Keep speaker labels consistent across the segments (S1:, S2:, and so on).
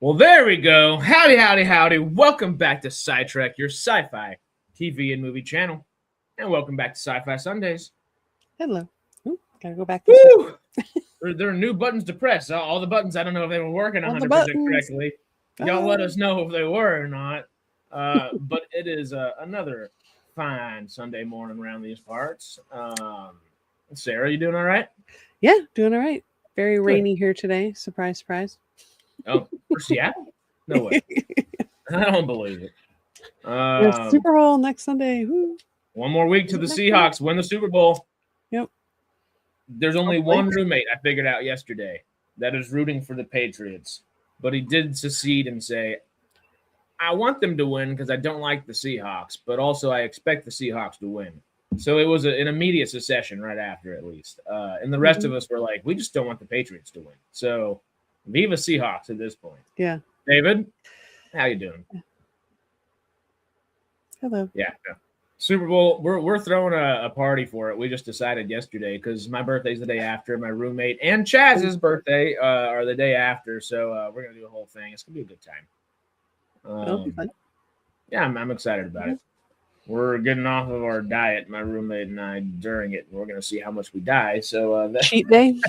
S1: Well, there we go. Howdy, howdy, howdy. Welcome back to SciTrek, your sci-fi TV and movie channel. And welcome back to Sci-Fi Sundays.
S2: Hello. Ooh, gotta go back this way.
S1: There are new buttons to press. All the buttons, I don't know if they were working
S2: All the
S1: 100%
S2: buttons.
S1: correctly. Y'all let us know if they were or not. But it is another fine Sunday morning around these parts. Sarah, you doing all right?
S2: Yeah, doing all right. Very rainy here today. Surprise, surprise.
S1: Oh, for Seattle? No way. I don't believe it.
S2: Super Bowl next Sunday. Woo.
S1: One more week to the Seahawks win the Super Bowl.
S2: Yep.
S1: There's only one roommate I figured out yesterday that is rooting for the Patriots, but he did secede and say, I want them to win because I don't like the Seahawks, but also I expect the Seahawks to win. So it was an immediate secession right after, at least. And the rest of us were like, we just don't want the Patriots to win. So Viva Seahawks at this point.
S2: Yeah.
S1: David, how you doing?
S2: Hello.
S1: Yeah. Super Bowl, we're throwing a party for it. We just decided yesterday because my birthday's the day after. My roommate and Chazz's birthday are the day after. So we're going to do a whole thing. It's going to be a good time.
S2: It'll be fun.
S1: Yeah, I'm excited about it. We're getting off of our diet, my roommate and I, during it. We're going to see how much we die. So
S2: cheat day?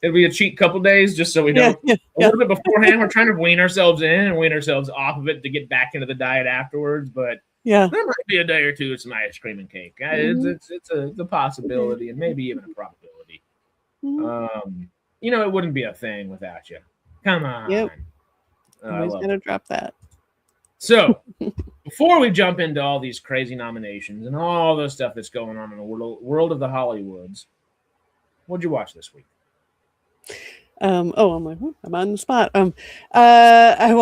S1: It'll be a cheat couple days just so we don't. A little bit beforehand, we're trying to wean ourselves in and wean ourselves off of it to get back into the diet afterwards. But there might be a day or two of some ice cream and cake. It's a possibility and maybe even a probability. It wouldn't be a thing without you. Come on.
S2: Yep. Always gotta drop that.
S1: So, before we jump into all these crazy nominations and all the stuff that's going on in the world of the Hollywoods, what'd you watch this week?
S2: I'm like, I'm on the spot. I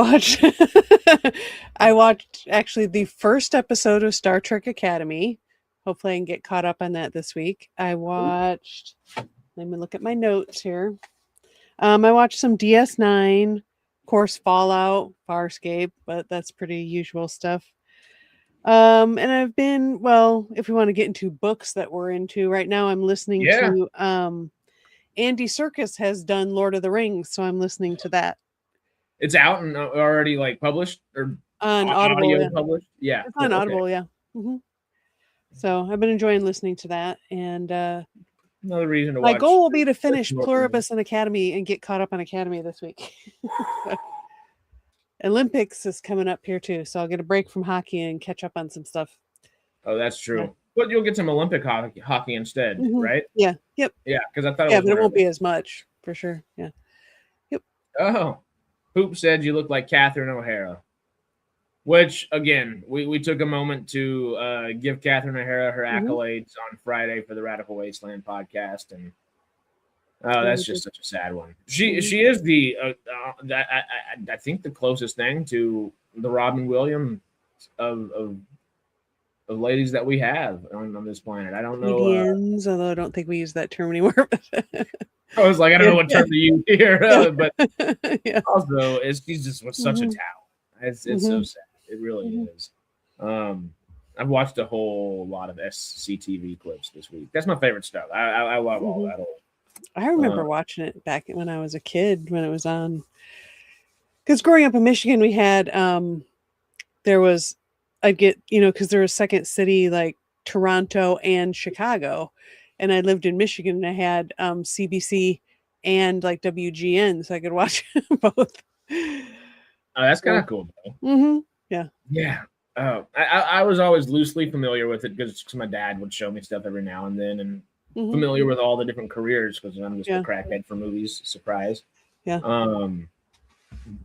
S2: watched actually the first episode of Star Trek Academy. Hopefully I can get caught up on that this week. I watched, let me look at my notes here. I watched some DS9, of course, Fallout, Farscape, but that's pretty usual stuff. And I've been, if we want to get into books that we're into right now, I'm listening to Andy Serkis has done Lord of the Rings, so I'm listening to that.
S1: It's out and already published or
S2: on Audible.
S1: Published? Yeah,
S2: it's on Audible. Yeah. So I've been enjoying listening to that, and
S1: another reason to
S2: my
S1: watch.
S2: goal will be to finish Pluribus and Academy and get caught up on Academy this week. Olympics is coming up here too, so I'll get a break from hockey and catch up on some stuff.
S1: Oh, that's true. But you'll get some Olympic hockey instead, right?
S2: Yeah. Yep.
S1: Yeah, because I thought.
S2: Yeah, but it won't be as much for sure. Yeah. Yep.
S1: Oh, Hoop said you look like Catherine O'Hara, which again, we took a moment to give Catherine O'Hara her accolades on Friday for the Radical Wasteland podcast, and that's just such a sad one. She is the I think the closest thing to the Robin Williams of ladies that we have on this planet. I don't know.
S2: Comedians, although I don't think we use that term anymore.
S1: I was like, I don't know what term to use here, but also, she's just such a talent. It's so sad. It really is. I've watched a whole lot of SCTV clips this week. That's my favorite stuff. I love all that.
S2: I remember watching it back when I was a kid when it was on. Because growing up in Michigan, we had I'd get, because there was second city like Toronto and Chicago, and I lived in Michigan and I had CBC and like WGN, so I could watch both.
S1: Oh, that's kind of cool,
S2: though. Yeah.
S1: Yeah. I was always loosely familiar with it because my dad would show me stuff every now and then, and familiar with all the different careers because I'm just a crackhead for movies. Surprise.
S2: Yeah.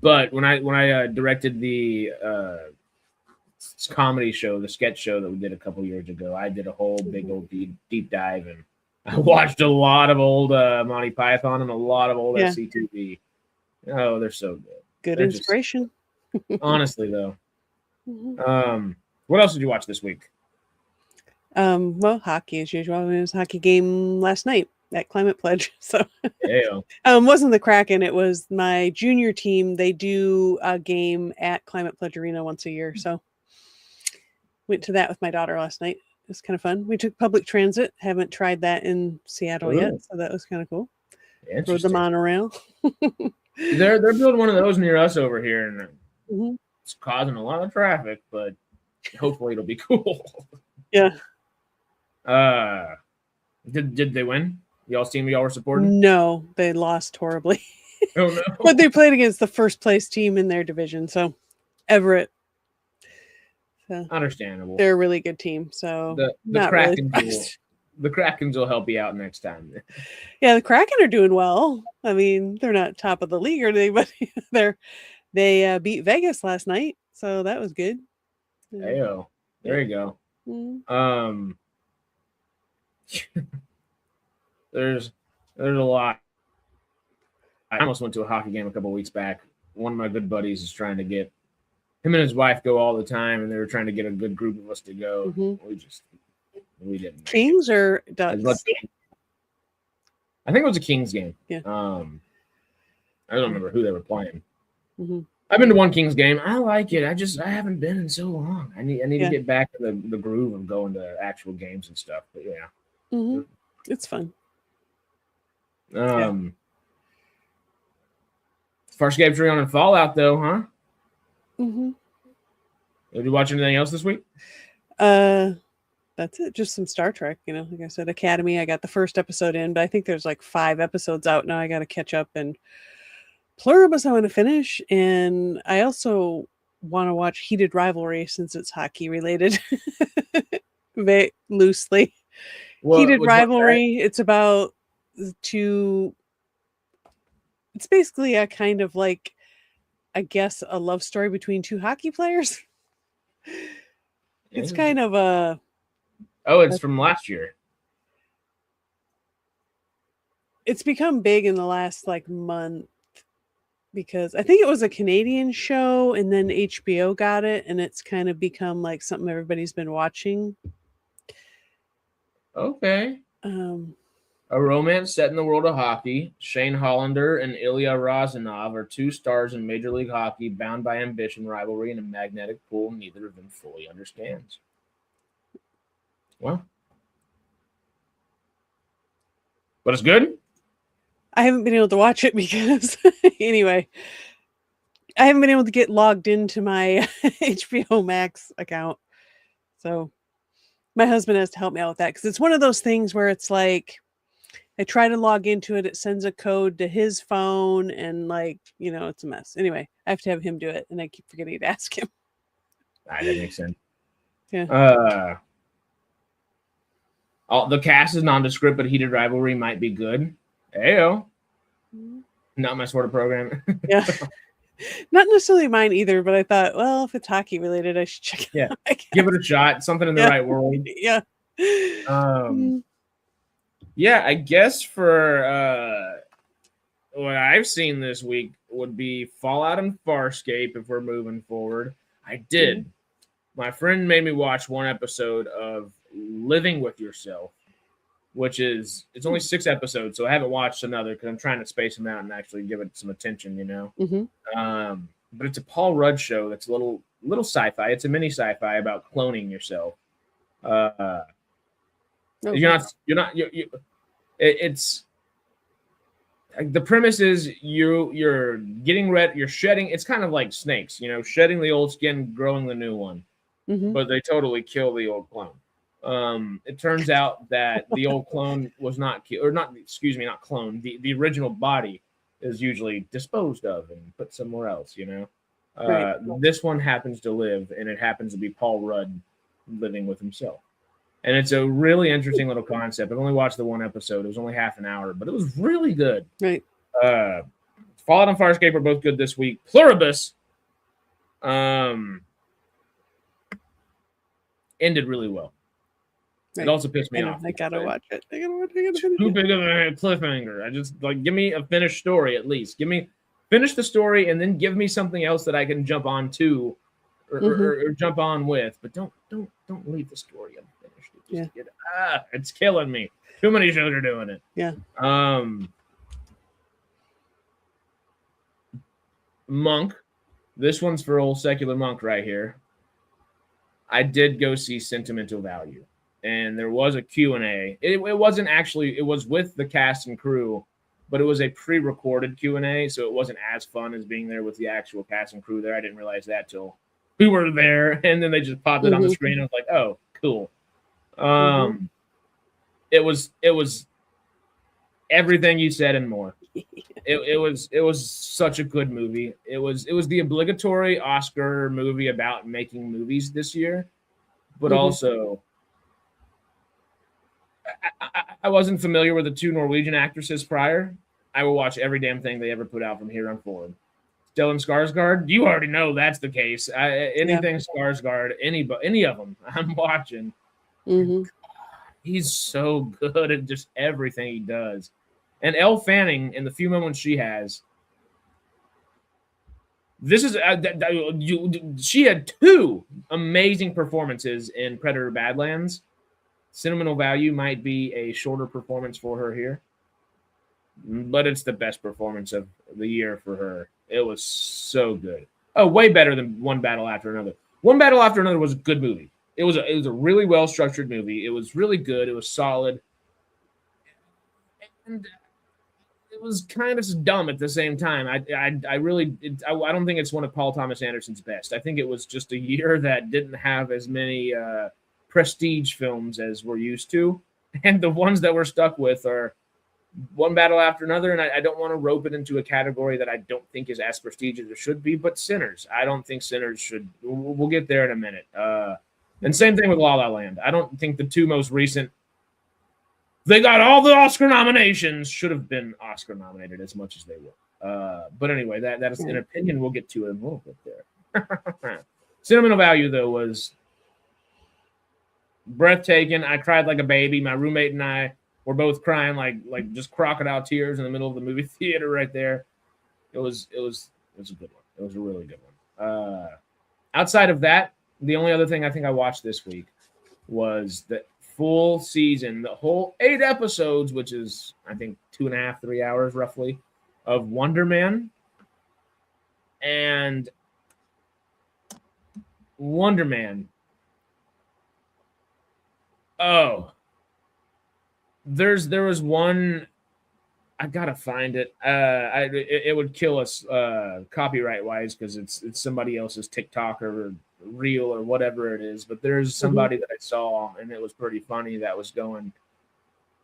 S1: But when I directed the comedy show, the sketch show that we did a couple years ago, I did a whole big old deep dive, and I watched a lot of old Monty Python and a lot of old SCTV. Oh, they're so good.
S2: Good inspiration.
S1: Honestly, though. What else did you watch this week?
S2: Hockey as usual. It was a hockey game last night at Climate Pledge. So wasn't the Kraken, it was my junior team. They do a game at Climate Pledge Arena once a year. So went to that with my daughter last night. It was kind of fun. We took public transit. Haven't tried that in Seattle yet, so that was kind of cool. Rode the monorail.
S1: They're building one of those near us over here, and
S2: Mhm.
S1: it's causing a lot of traffic, but hopefully it'll be cool.
S2: Yeah.
S1: Did they win? Y'all team y'all were supporting?
S2: No, they lost horribly.
S1: Oh no.
S2: But they played against the first place team in their division, so Everett. So
S1: Understandable.
S2: they're a really good team, so
S1: The
S2: not
S1: Krakens
S2: really.
S1: the Krakens will help you out next time.
S2: Yeah, the Kraken are doing well. I mean, they're not top of the league or anything, but they beat Vegas last night, so that was good.
S1: Ayo, there you go.
S2: Mm-hmm.
S1: There's a lot. I almost went to a hockey game a couple weeks back. One of my good buddies is trying to get him and his wife go all the time, and they were trying to get a good group of us to go.
S2: Mm-hmm.
S1: We didn't.
S2: Kings or Ducks?
S1: I think it was a Kings game.
S2: Yeah.
S1: I don't remember who they were playing.
S2: Mm-hmm.
S1: I've been to one Kings game. I like it. I haven't been in so long. I need to get back to the groove of going to actual games and stuff. But yeah.
S2: Mm-hmm. It's fun.
S1: Farscape Tree on Fallout though, huh?
S2: Mm-hmm.
S1: Did you watch anything else this week?
S2: That's it. Just some Star Trek, like I said, Academy. I got the first episode in, but I think there's like 5 episodes out now. I got to catch up, and Pluribus I want to finish. And I also want to watch Heated Rivalry since it's hockey related. Very loosely. Heated Rivalry. It's about it's basically a kind of like, I guess, a love story between 2 hockey players. It's kind of a...
S1: Oh, it's from last year.
S2: It's become big in the last month because I think it was a Canadian show and then HBO got it, and it's kind of become like something everybody's been watching.
S1: Okay. A romance set in the world of hockey. Shane Hollander and Ilya Rozanov are 2 stars in Major League Hockey, bound by ambition, rivalry, and a magnetic pull neither of them fully understands. Well, but it's good.
S2: I haven't been able to watch it because, anyway, I haven't been able to get logged into my HBO Max account. So my husband has to help me out with that because it's one of those things where it's like, I try to log into it, it sends a code to his phone, and it's a mess. Anyway, I have to have him do it, and I keep forgetting to ask him.
S1: That makes sense.
S2: Yeah.
S1: The cast is nondescript, but Heated Rivalry might be good. Ayo. Not my sort of program.
S2: Yeah. Not necessarily mine either, but I thought, well, if it's hockey related, I should check it out.
S1: Give it a shot. Something in the right world.
S2: Yeah.
S1: Yeah, I guess for what I've seen this week would be Fallout and Farscape if we're moving forward. I did. My friend made me watch one episode of Living with Yourself, which it's only 6 episodes, so I haven't watched another because I'm trying to space them out and actually give it some attention, But it's a Paul Rudd show that's a little sci-fi. It's a mini sci-fi about cloning yourself. It's the premise is you're getting red, you're shedding. It's kind of like snakes, shedding the old skin, growing the new one. But they totally kill the old clone. It turns out that the old clone was not cloned. The original body is usually disposed of and put somewhere else, Right. This one happens to live, and it happens to be Paul Rudd living with himself. And it's a really interesting little concept. I've only watched the one episode. It was only half an hour, but it was really good.
S2: Right.
S1: Fallout and Farscape are both good this week. Pluribus ended really well. Right. It also pissed me off.
S2: I gotta watch it.
S1: Too big of a cliffhanger. I just give me a finished story at least. Finish the story and then give me something else that I can jump on to or jump on with. But don't leave the story unfinished. It's killing me. Too many shows are doing it.
S2: Yeah.
S1: Monk. This one's for old secular Monk right here. I did go see Sentimental Value, and there was a Q&A. It wasn't actually. It was with the cast and crew but it was a pre-recorded Q&A, so it wasn't as fun as being there with the actual cast and crew there. I didn't realize that till we were there, and then they just popped it on the screen. I was like, oh, cool. It was everything you said and more. It was such a good movie. It was the obligatory Oscar movie about making movies this year, but also I wasn't familiar with the two Norwegian actresses prior. I will watch every damn thing they ever put out from here on forward. Stellan Skarsgård, you already know that's the case. Anything Skarsgård, any of them, I'm watching. He's so good at just everything he does. And Elle Fanning, in the few moments she has, she had two amazing performances in Predator Badlands. Sentimental Value might be a shorter performance for her here, but it's the best performance of the year for her. It was so good. Oh, way better than One Battle After Another. One Battle After Another was a good movie. It was a really well-structured movie. It was really good. It was solid. And it was kind of dumb at the same time. I don't think it's one of Paul Thomas Anderson's best. I think it was just a year that didn't have as many prestige films as we're used to. And the ones that we're stuck with are One Battle After Another, and I don't want to rope it into a category that I don't think is as prestigious as it should be, but Sinners. I don't think Sinners should. We'll get there in a minute. And same thing with La La Land. I don't think the two most recent, they got all the Oscar nominations, should have been Oscar nominated as much as they were. But anyway, that is an opinion we'll get to in a little bit there. Sentimental Value, though, was breathtaking. I cried like a baby. My roommate and I were both crying like just crocodile tears in the middle of the movie theater right there. It was a good one. It was a really good one. Outside of that, the only other thing I think I watched this week was the full season, the whole 8 episodes, which is, I think, 2.5, 3 hours roughly, of Wonder Man. And Wonder Man. Oh. There was one, I gotta find it. It would kill us copyright wise because it's somebody else's TikTok or reel or whatever it is. But there's somebody that I saw and it was pretty funny that was going,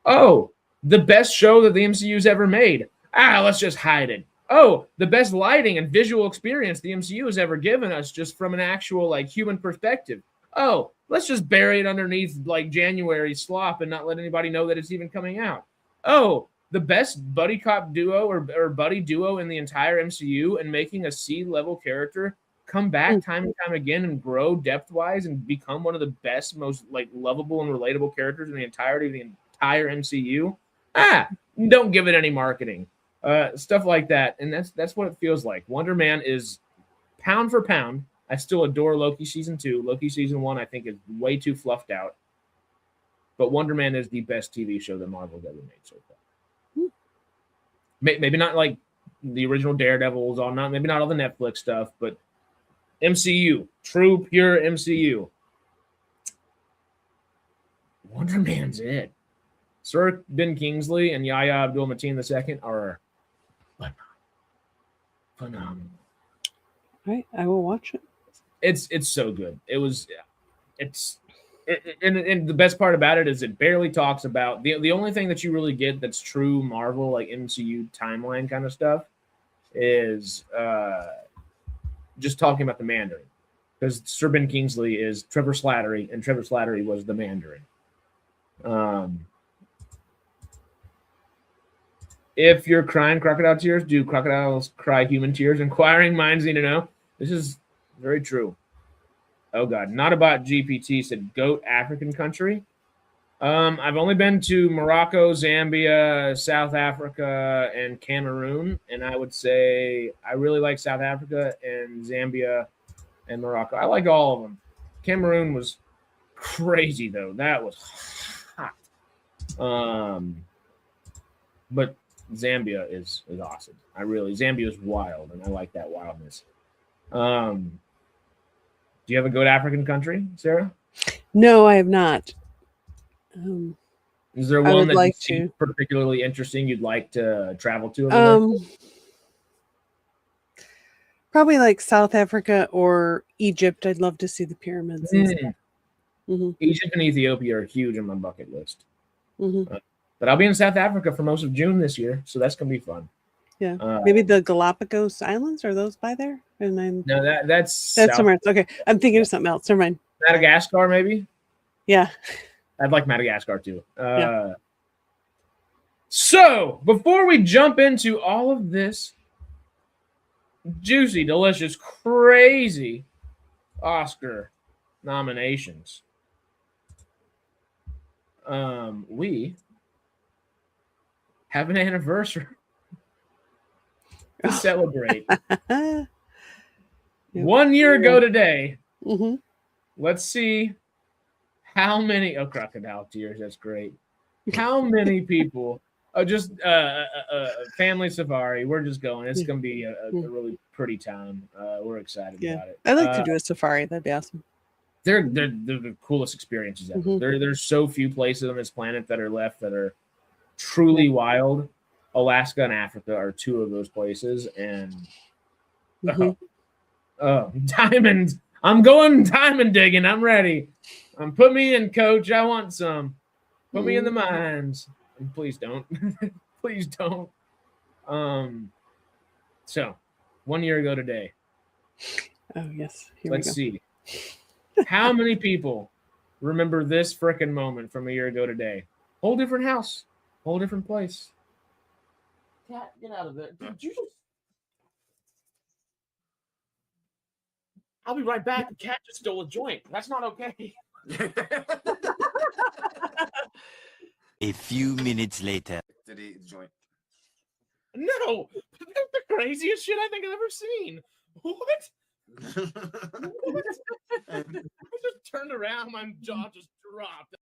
S1: "Oh, the best show that the MCU's ever made. Let's just hide it. Oh, the best lighting and visual experience the MCU has ever given us, just from an actual human perspective. Oh, let's just bury it underneath January slop and not let anybody know that it's even coming out. Oh, the best buddy cop duo or buddy duo in the entire MCU, and making a C-level character come back time and time again and grow depth-wise and become one of the best, most lovable and relatable characters in the entirety of the entire MCU. Don't give it any marketing. Stuff like that. And that's what it feels like. Wonder Man is pound for pound. I still adore Loki season 2. Loki season 1, I think, is way too fluffed out. But Wonder Man is the best TV show that Marvel's ever made so far. Maybe not like the original Daredevils, maybe not all the Netflix stuff, but MCU, true, pure MCU. Wonder Man's it. Sir Ben Kingsley and Yahya Abdul-Mateen II are phenomenal.
S2: All right, I will watch it.
S1: It's so good. And the best part about it is it barely talks about the only thing that you really get that's true Marvel, MCU timeline kind of stuff, is just talking about the Mandarin, because Sir Ben Kingsley is Trevor Slattery, and Trevor Slattery was the Mandarin. If you're crying crocodile tears, do crocodiles cry human tears? Inquiring minds need to know. This is very true. Oh, God. Not about GPT said goat African country. I've only been to Morocco, Zambia, South Africa, and Cameroon. And I would say I really like South Africa and Zambia and Morocco. I like all of them. Cameroon was crazy, though. That was hot. But Zambia is awesome. Zambia is wild, and I like that wildness. Do you have a good African country, Sarah?
S2: No, I have not.
S1: Is there
S2: I
S1: one
S2: would
S1: that
S2: like
S1: seems
S2: to.
S1: particularly interesting you'd like to travel to over there?
S2: Probably like South Africa or Egypt. I'd love to see the pyramids and stuff.
S1: Egypt and Ethiopia are huge on my bucket list.
S2: Mm-hmm.
S1: But I'll be in South Africa for most of June this year, so that's gonna be fun.
S2: Yeah, maybe the Galapagos Islands, are those by there? And I'm
S1: No, that's
S2: somewhere else. Okay, I'm thinking of something else. Never mind.
S1: Madagascar, maybe.
S2: Yeah,
S1: I'd like Madagascar too.
S2: Yeah.
S1: So before we jump into all of this juicy, delicious, crazy Oscar nominations, we have an anniversary to celebrate. 1 year ago today.
S2: Mm-hmm.
S1: Let's see how many. Oh, crocodile tears. That's great. How many people? Just family safari. We're just going. It's going to be a really pretty time. We're excited about it.
S2: I'd like to do a safari. That'd be awesome.
S1: They're the coolest experiences ever.
S2: Mm-hmm.
S1: There's so few places on this planet that are left that are truly wild. Alaska and Africa are two of those places, and diamond. I'm going diamond digging. I'm ready. Put me in, coach. I want some. Put me in the mines. Please don't. Please don't. So 1 year ago today.
S2: Oh, yes.
S1: Let's see. How many people remember this frickin' moment from a year ago today? Whole different house. Whole different place. Cat, get out of there. Did you just... I'll be right back. The cat just stole a joint. That's not okay.
S3: A few minutes later.
S4: Did he eat the joint?
S1: No, that's the craziest shit I think I've ever seen. What? I just turned around, my jaw just dropped.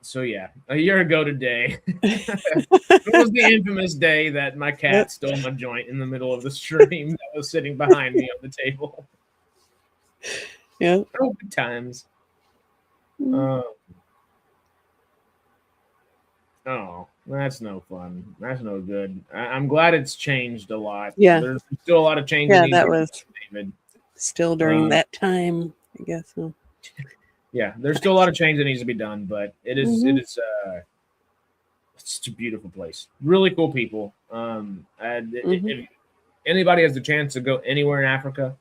S1: So yeah, a year ago today, it was the infamous day that my cat stole my joint in the middle of the stream that was sitting behind me on the table.
S2: Yeah.
S1: Oh, good times. Oh, that's no fun. That's no good. I'm glad it's changed a lot.
S2: Yeah.
S1: There's still a lot of changes.
S2: Yeah, that was
S1: David.
S2: Still during that time, I guess. So.
S1: Yeah, there's still a lot of change that needs to be done, but it is it's a beautiful place. Really cool people. If anybody has the chance to go anywhere in Africa,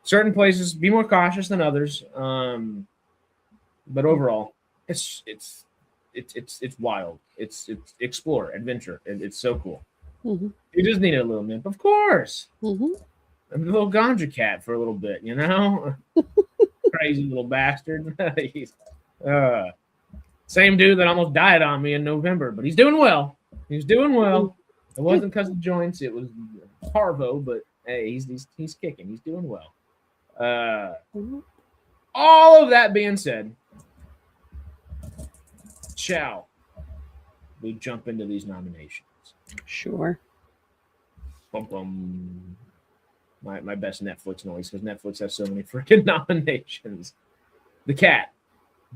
S1: certain places be more cautious than others. But overall, it's wild. It's explore, adventure. It's so cool. You just need a little nip, of course. A little ganja cat for a little bit, you know. Crazy little bastard. Same dude that almost died on me in November, but he's doing well. He's doing well. It wasn't because of joints; it was parvo. But hey, he's kicking. He's doing well. All of that being said, shall we jump into these nominations?
S2: Sure.
S1: Bum, bum. My best Netflix noise, because Netflix has so many freaking nominations. The cat.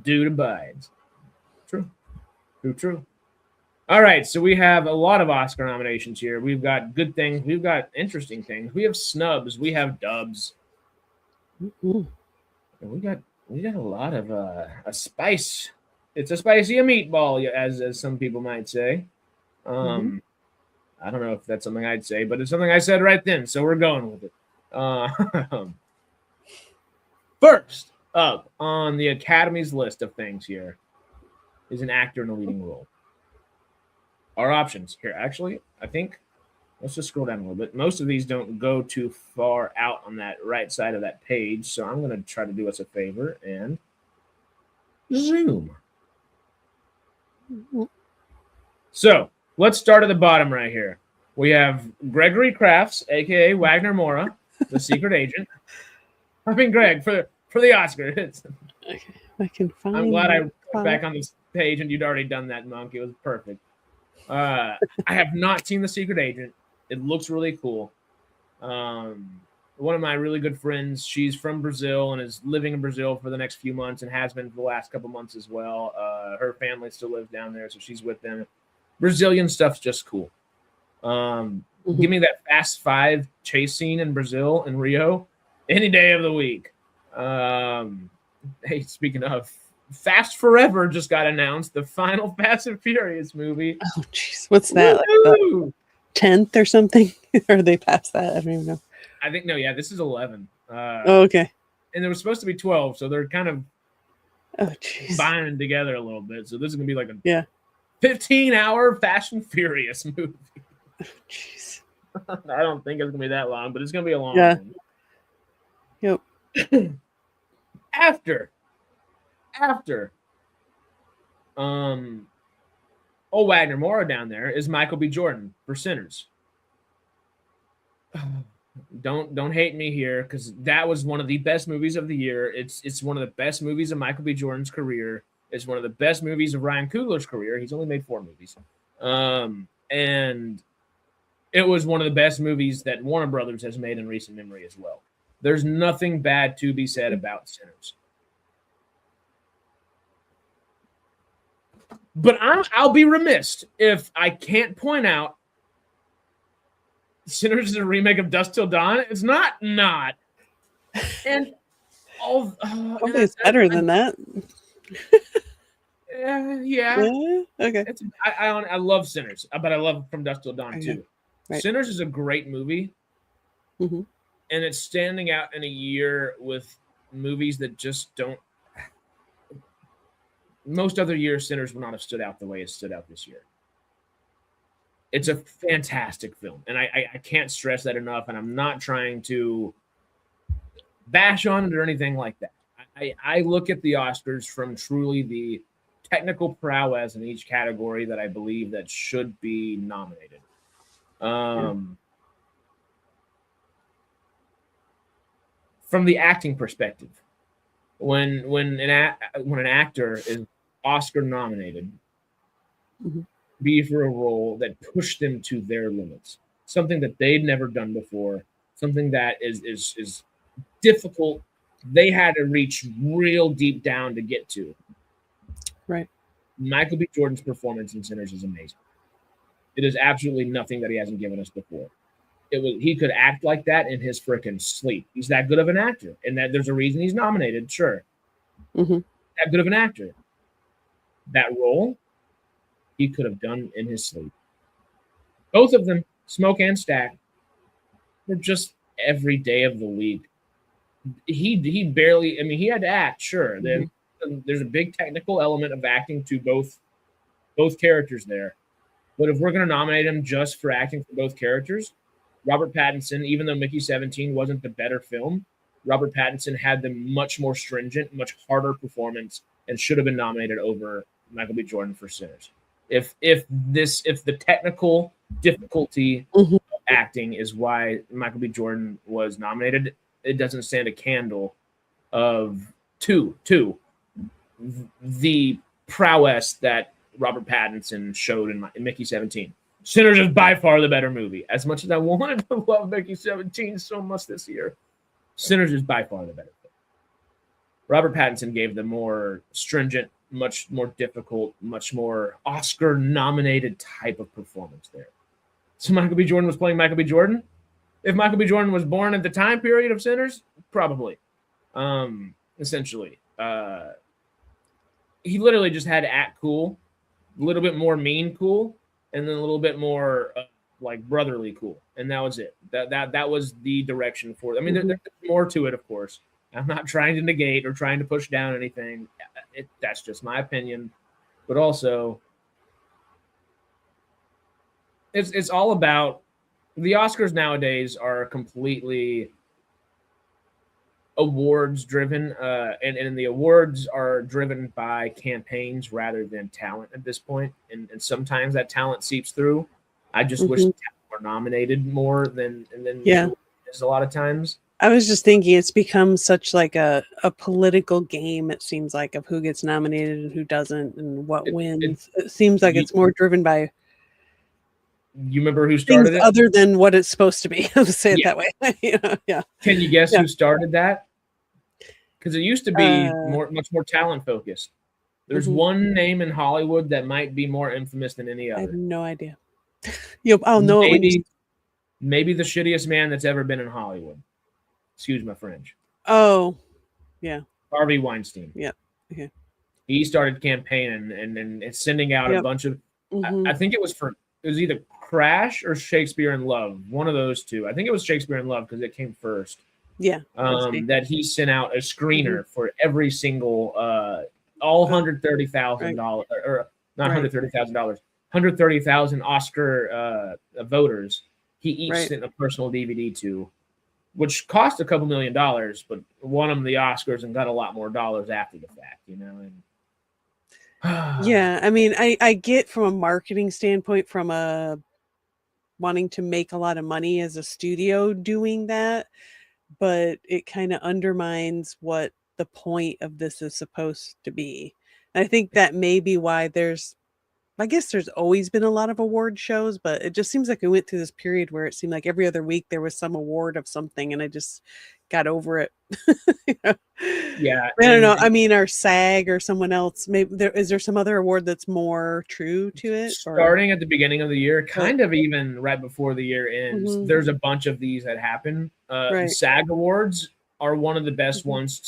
S1: Dude abides. True. True. All right, so we have a lot of Oscar nominations here. We've got good things. We've got interesting things. We have snubs. We have dubs. And we got a lot of a spice. It's a spicy meatball, as some people might say. I don't know if that's something I'd say, but it's something I said right then, so we're going with it. First up on the Academy's list of things here is an actor in a leading role. Our options here, actually, I think, let's just scroll down a little bit. Most of these don't go too far out on that right side of that page, so I'm going to try to do us a favor and zoom. So let's start at the bottom right here. We have Gregory Crafts, a.k.a. Wagner Mora, the secret agent. I mean, Greg, for the Oscar.
S2: Okay, I can find.
S1: I'm glad I went back on this page and you'd already done that, Monk. It was perfect. I have not seen the secret agent. It looks really cool. one of my really good friends, she's from Brazil and is living in Brazil for the next few months and has been for the last couple months as well. Her family still lives down there, so she's with them. Brazilian stuff's just cool. Give me that Fast 5 chase scene in Brazil in Rio any day of the week. Hey, speaking of, Fast Forever just got announced, the final Fast and Furious movie.
S2: Oh, jeez. What's that? Like the 10th or something? Or they passed that? I don't even know.
S1: I think, no, yeah, this is 11.
S2: Oh, okay.
S1: And there was supposed to be 12, so they're kind of combining together a little bit. So this is going to be like a 15-hour Fast and Furious movie.
S2: Oh, jeez.
S1: I don't think it's going to be that long, but it's going to be a long one.
S2: Yep.
S1: After Wagner Moura down there is Michael B. Jordan for Sinners. Don't hate me here, because that was one of the best movies of the year. It's one of the best movies of Michael B. Jordan's career. It's one of the best movies of Ryan Coogler's career. He's only made 4 movies. And it was one of the best movies that Warner Brothers has made in recent memory as well. There's nothing bad to be said about Sinners. But I'll be remiss if I can't point out Sinners is a remake of Dusk Till Dawn. It's not. And
S2: it's better than that.
S1: Yeah.
S2: Okay.
S1: I love Sinners, but I love From Dusk Till Dawn too.
S2: Right.
S1: Sinners is a great movie, and it's standing out in a year with movies that just don't. Most other years, Sinners would not have stood out the way it stood out this year. It's a fantastic film, and I can't stress that enough, and I'm not trying to bash on it or anything like that. I look at the Oscars from truly the technical prowess in each category that I believe that should be nominated. From the acting perspective, when an actor is Oscar nominated, be for a role that pushed them to their limits, something that they'd never done before, something that is difficult, they had to reach real deep down to get to.
S2: Right.
S1: Michael B. Jordan's performance in Sinners is amazing. It is absolutely nothing that he hasn't given us before. He could act like that in his freaking sleep. He's that good of an actor, and that there's a reason he's nominated. Sure, that good of an actor. That role he could have done in his sleep. Both of them, Smoke and Stack, were just every day of the week. He barely. I mean, he had to act. Sure, then there's a big technical element of acting to both characters there. But if we're going to nominate him just for acting for both characters, Robert Pattinson, even though Mickey 17 wasn't the better film, Robert Pattinson had the much more stringent, much harder performance and should have been nominated over Michael B. Jordan for Sinners. If the technical difficulty of acting is why Michael B. Jordan was nominated, it doesn't stand a candle of the prowess that Robert Pattinson showed in Mickey 17. Sinners is by far the better movie. As much as I wanted to love Mickey 17 so much this year, Sinners is by far the better film. Robert Pattinson gave the more stringent, much more difficult, much more Oscar-nominated type of performance there. So Michael B. Jordan was playing Michael B. Jordan? If Michael B. Jordan was born at the time period of Sinners, probably. Essentially. He literally just had to act cool, a little bit more mean cool, and then a little bit more like brotherly cool. And that was it. That was the direction for it. I mean, there's more to it, of course. I'm not trying to negate or trying to push down anything. That's just my opinion. But also, it's all about the Oscars nowadays are completely awards driven, and the awards are driven by campaigns rather than talent at this point. And sometimes that talent seeps through. I just wish the talent were nominated more than a lot of times.
S2: I was just thinking it's become such like a political game, it seems like, of who gets nominated and who doesn't and what wins. It seems like it's more driven by
S1: You remember who
S2: things
S1: started it?
S2: other than what it's supposed to be. I'll say it that way. Yeah.
S1: Can you guess
S2: Yeah.
S1: who started that? Because it used to be much more talent focused. There's one name in Hollywood that might be more infamous than any
S2: I have
S1: other.
S2: no idea. I'll know it when you...
S1: Maybe the shittiest man that's ever been in Hollywood. Excuse my French.
S2: Oh, yeah.
S1: Harvey Weinstein.
S2: Yeah. Okay.
S1: He started campaigning and sending out a bunch of. I think it was either Crash or Shakespeare in Love. One of those two. I think it was Shakespeare in Love because it came first.
S2: Yeah.
S1: That he sent out a screener for every single all $130,000 or not $130,000, 130,000 Oscar voters. He each sent a personal DVD to, which cost a couple $1 million, but won him the Oscars and got a lot more dollars after the fact, you know. And
S2: yeah, I mean, I get from a marketing standpoint, from a wanting to make a lot of money as a studio doing that, but it kind of undermines what the point of this is supposed to be. And I think that may be why I guess there's always been a lot of award shows, but it just seems like we went through this period where it seemed like every other week there was some award of something, and I just got over it. You know?
S1: Yeah,
S2: I don't know. I mean, our SAG or someone else, maybe is there some other award that's more true to it?
S1: Starting at the beginning of the year, kind of even right before the year ends, there's a bunch of these that happen. The SAG awards are one of the best ones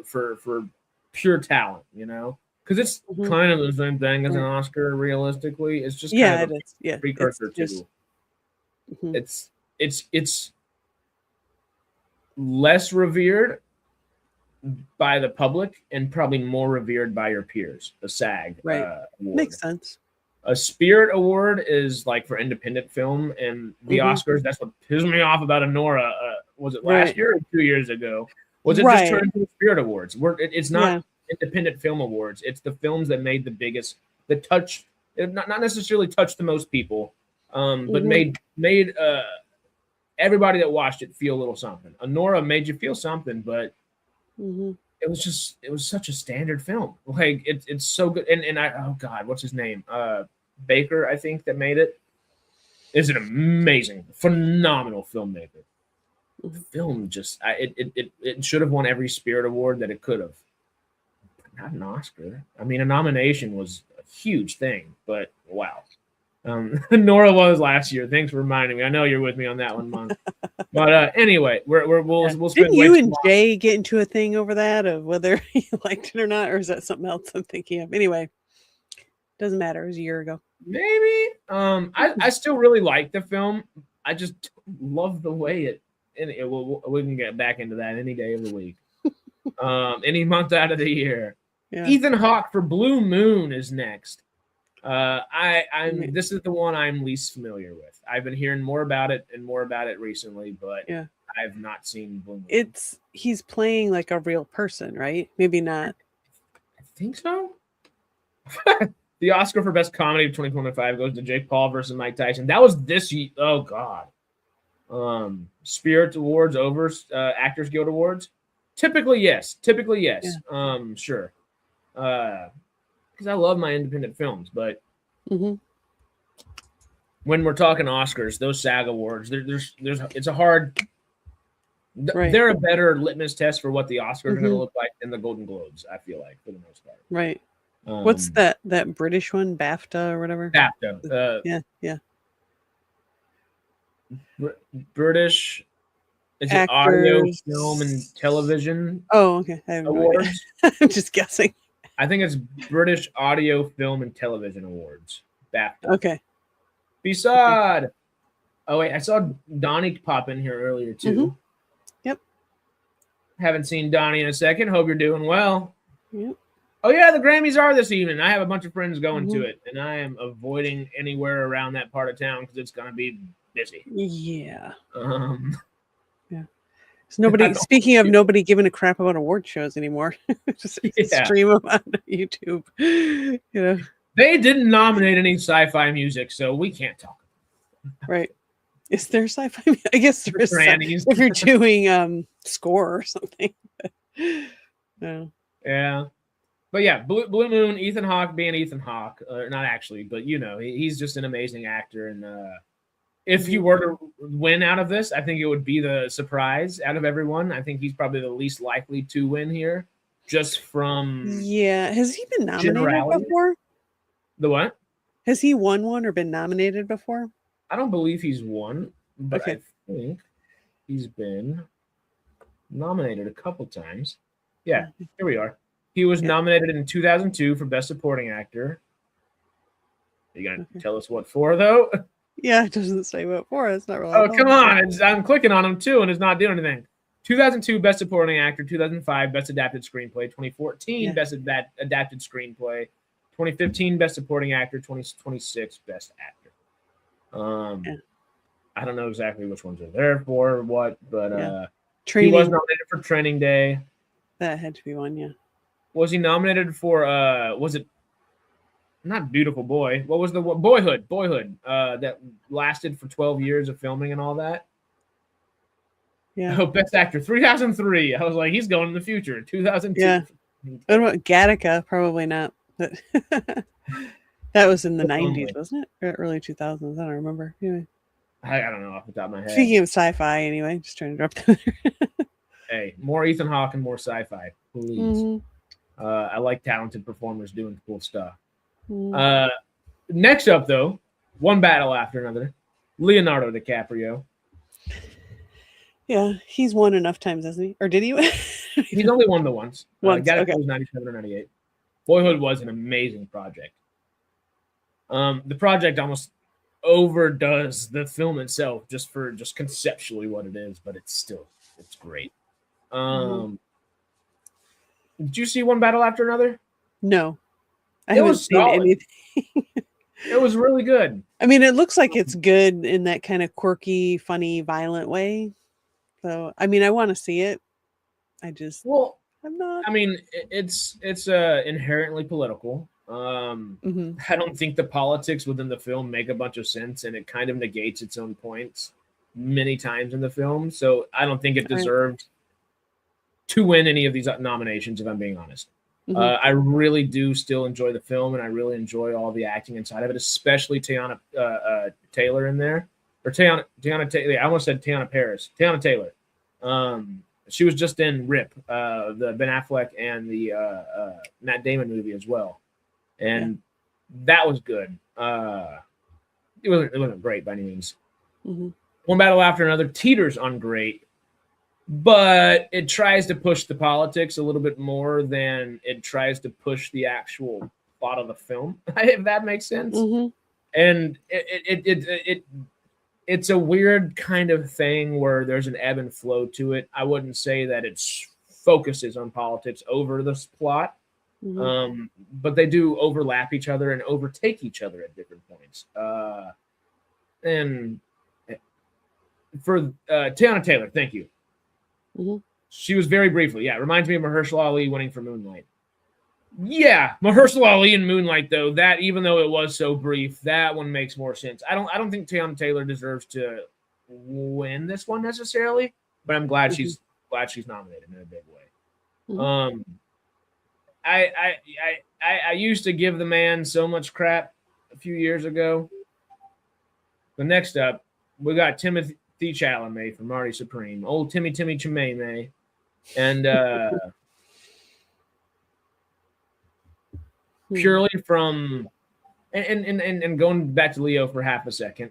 S1: for pure talent, you know. Because it's kind of the same thing as an Oscar. Realistically, it's just kind of a precursor to. It's less revered by the public and probably more revered by your peers. The SAG award.
S2: Makes sense.
S1: A Spirit Award is like for independent film, and the Oscars. That's what pissed me off about Anora. Was it last year or 2 years ago? Was it just turned into the Spirit Awards? It's not. Independent film awards. It's the films that made the biggest, that touched, not necessarily touched the most people, but made everybody that watched it feel a little something. Anora made you feel something, but it was such a standard film. Like it's so good. And oh God, what's his name? Baker, I think, that made it. Is an amazing, phenomenal filmmaker. The film just it should have won every Spirit Award that it could have. Not an Oscar. I mean, a nomination was a huge thing, but wow. Nora was last year. Thanks for reminding me. I know you're with me on that one, Monk. But anyway, we'll spend.
S2: Didn't you and Jay get into a thing over that of whether you liked it or not, or is that something else I'm thinking of? Anyway, doesn't matter. It was a year ago.
S1: Maybe. I still really like the film. I just love the way we can get back into that any day of the week, any month out of the year. Yeah. Ethan Hawke for Blue Moon is next. This is the one I'm least familiar with. I've been hearing more about it recently, but I've not seen Blue Moon.
S2: He's playing like a real person, right? Maybe not.
S1: I think so. The Oscar for Best Comedy of 2025 goes to Jake Paul versus Mike Tyson. That was this year. Oh God. Spirit Awards over Actors Guild Awards. Typically yes. Yeah. Sure. Because I love my independent films, but when we're talking Oscars, those SAG awards, it's a hard. They're a better litmus test for what the Oscars are going to look like than the Golden Globes. I feel like, for the most part.
S2: Right. What's that British one, BAFTA or whatever?
S1: BAFTA.
S2: Yeah.
S1: British. Is it audio, film, and television?
S2: Oh, okay. I have
S1: awards.
S2: No I'm just guessing.
S1: I think it's British Audio, Film, and Television Awards. BAFTA.
S2: Okay.
S1: Beside. Okay. Oh, wait. I saw Donnie pop in here earlier, too.
S2: Yep.
S1: Haven't seen Donnie in a second. Hope you're doing well.
S2: Yep.
S1: Oh, yeah. The Grammys are this evening. I have a bunch of friends going to it, and I am avoiding anywhere around that part of town because it's going to be busy.
S2: Yeah.
S1: Yeah.
S2: So speaking of nobody giving a crap about award shows anymore, just stream them on YouTube. You know,
S1: they didn't nominate any sci-fi music, so we can't talk.
S2: Right? Is there sci-fi? I guess there is. If you're doing score or something. No.
S1: Yeah, but yeah, Blue Moon. Ethan Hawke being Ethan Hawke, not actually, but you know, he's just an amazing actor, and if he were to win out of this, I think it would be the surprise out of everyone. I think he's probably the least likely to win here, just from
S2: Yeah. Has he been nominated
S1: generality.
S2: before?
S1: The what?
S2: Has he won one or been nominated before?
S1: I don't believe he's won, but
S2: Okay.
S1: I think he's been nominated a couple times. Yeah, here we are. He was nominated in 2002 for Best Supporting Actor. Are you going to tell us what for, though?
S2: Yeah, it doesn't say what for. It's not really.
S1: Oh, come on. I'm clicking on him, too, and it's not doing anything. 2002 Best Supporting Actor, 2005 Best Adapted Screenplay, 2014 Best Adapted Screenplay, 2015 Best Supporting Actor, 2026 Best Actor. I don't know exactly which ones are there for or what, but he was nominated for Training Day.
S2: That had to be one, yeah.
S1: Was he nominated for was it not Beautiful Boy? What was the Boyhood? That lasted for 12 years of filming and all that.
S2: Yeah.
S1: Oh, Best Actor 3003. I was like, he's going in the future. 2002.
S2: Yeah. What about Gattaca? Probably not. But that was in the 90s, wasn't it? Or early 2000s. I don't remember. Anyway.
S1: I don't know off the top of my head.
S2: Speaking of sci-fi, anyway, just trying to drop that there.
S1: Hey, more Ethan Hawke and more sci-fi, please. I like talented performers doing cool stuff. Next up, though, one battle after another. Leonardo DiCaprio.
S2: Yeah, he's won enough times, hasn't he? Or did he?
S1: He's only won the once. Gattaca was 97 or 98. Boyhood was an amazing project. The project almost overdoes the film itself just conceptually what it is, but it's great. Did you see One Battle After Another?
S2: No, I haven't seen anything.
S1: It was really good.
S2: I mean, it looks like it's good in that kind of quirky, funny, violent way. So, I mean, I want to see it. I'm not.
S1: I mean, it's inherently political. I don't think the politics within the film make a bunch of sense, and it kind of negates its own points many times in the film. So I don't think it deserved to win any of these nominations, if I'm being honest. I really do still enjoy the film, and I really enjoy all the acting inside of it, especially Tiana Taylor in there. Or Tiana Taylor. I almost said Tiana Paris. Tiana Taylor. She was just in Rip, the Ben Affleck and the Matt Damon movie as well. And that was good. It wasn't great by any means. One Battle After Another teeters on great, but it tries to push the politics a little bit more than it tries to push the actual plot of the film, if that makes sense. And it's a weird kind of thing where there's an ebb and flow to it. I wouldn't say that it focuses on politics over this plot. But they do overlap each other and overtake each other at different points. And for Tiana Taylor, thank you. She was very briefly. Yeah, it reminds me of Mahershala Ali winning for Moonlight. Yeah, Mahershala Ali in Moonlight, though, that even though it was so brief, that one makes more sense. I don't think Tiana Taylor deserves to win this one necessarily, but I'm glad she's nominated in a big way. I used to give the man so much crap a few years ago. But next up, we got Timothy Chalamet from Marty Supreme, old Timmy Chalamet, and purely from and going back to Leo for half a second.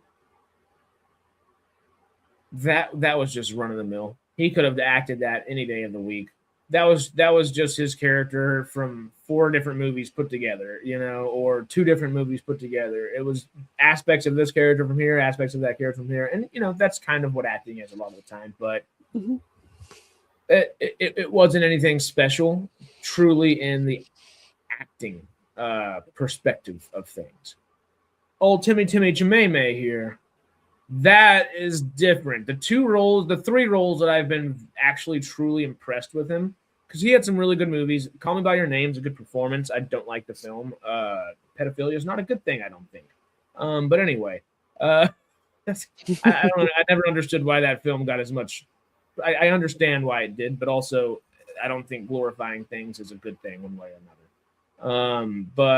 S1: That was just run of the mill. He could have acted that any day of the week. That was just his character from 4 different movies put together, or 2 different movies put together. It was aspects of this character from here, aspects of that character from here, and that's kind of what acting is a lot of the time. But it wasn't anything special, truly, in the acting perspective of things. Old Timmy Chalamet here. That is different. The 3 roles that I've been actually truly impressed with him, because he had some really good movies. Call Me by Your Name is a good performance. I don't like the film. Pedophilia is not a good thing, I don't think. But anyway, I never understood why that film got as much. I understand why it did, but also I don't think glorifying things is a good thing one way or another.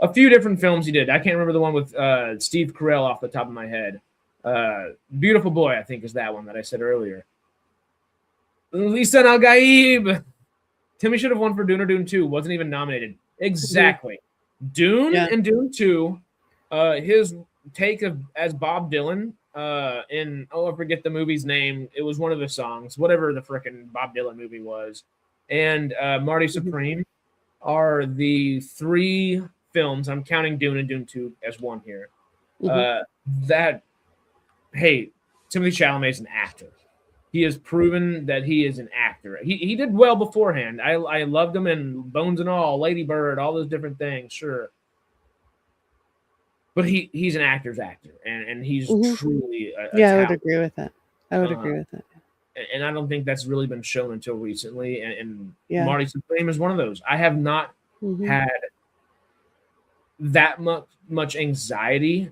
S1: a few different films he did. I can't remember the one with Steve Carell off the top of my head. Beautiful Boy, I think, is that one that I said earlier. Lisan Al Gaib. Timmy should have won for Dune or Dune 2. Wasn't even nominated. Exactly. Dune and Dune 2. His take as Bob Dylan in, I forget the movie's name. It was one of the songs, whatever the frickin' Bob Dylan movie was. And Marty Supreme are the 3 films. I'm counting Dune and Dune 2 as one here. Hey, Timothée Chalamet's an actor. He has proven that he is an actor. He did well beforehand. I loved him in Bones and All, Lady Bird, all those different things, sure. But he's an actor's actor, and he's truly a
S2: yeah,
S1: talent.
S2: I would agree with that. I would agree with that.
S1: And I don't think that's really been shown until recently. And Marty Supreme is one of those. I have not had that much anxiety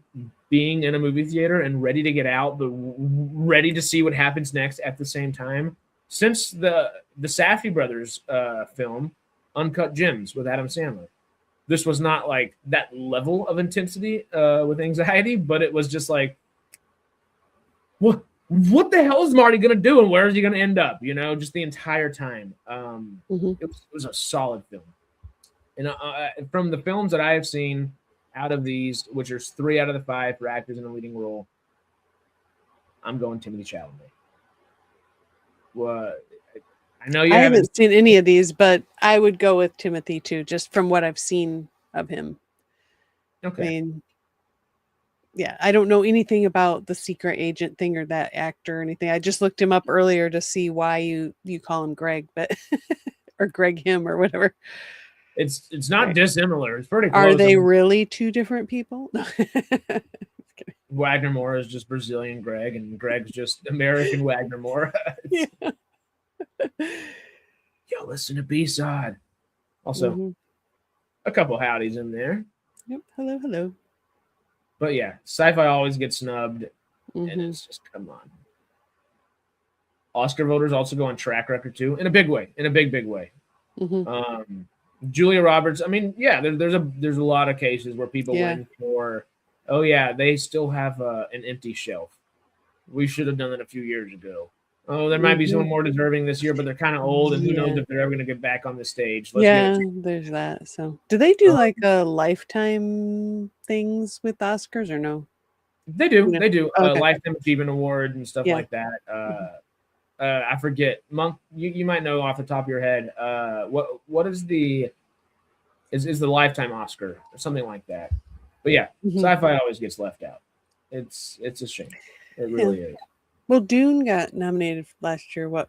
S1: being in a movie theater and ready to get out, but ready to see what happens next at the same time. Since the Safdie brothers film, Uncut Gems with Adam Sandler. This was not like that level of intensity with anxiety, but it was just like, what the hell is Marty going to do and where is he going to end up? You know, just the entire time. It was a solid film. And from the films that I have seen out of these, which are 3 out of the 5 for actors in a leading role, I'm going Timothée Chalamet. Well, I know I
S2: haven't seen any of these, but I would go with Timothy too, just from what I've seen of him.
S1: Okay.
S2: I mean, yeah, I don't know anything about the secret agent thing or that actor or anything. I just looked him up earlier to see why you call him Greg, but or Greg him or whatever.
S1: It's not dissimilar. It's pretty close.
S2: Are they really 2 different people?
S1: Wagner Moore is just Brazilian Greg, and Greg's just American Wagner Moore.
S2: Yeah.
S1: Yo, listen to B-Side. Also, a couple howdies in there.
S2: Yep. Hello.
S1: But yeah, SciFi always gets snubbed, and it's just, come on. Oscar voters also go on track record too, in a big way, in a big way. Julia Roberts. I mean, yeah, there's a lot of cases where people win for, oh yeah, they still have an empty shelf. We should have done it a few years ago. Oh, there might be someone more deserving this year, but they're kind of old, and who knows if they're ever going to get back on the stage.
S2: There's that. So, do they do like a lifetime things with Oscars or no?
S1: They do.
S2: No.
S1: They do.
S2: Okay.
S1: Lifetime Achievement Award and stuff like that. I forget. Monk, you might know off the top of your head. What is the lifetime Oscar or something like that? But yeah, SciFi always gets left out. It's a shame. It really is.
S2: Well, Dune got nominated last year. But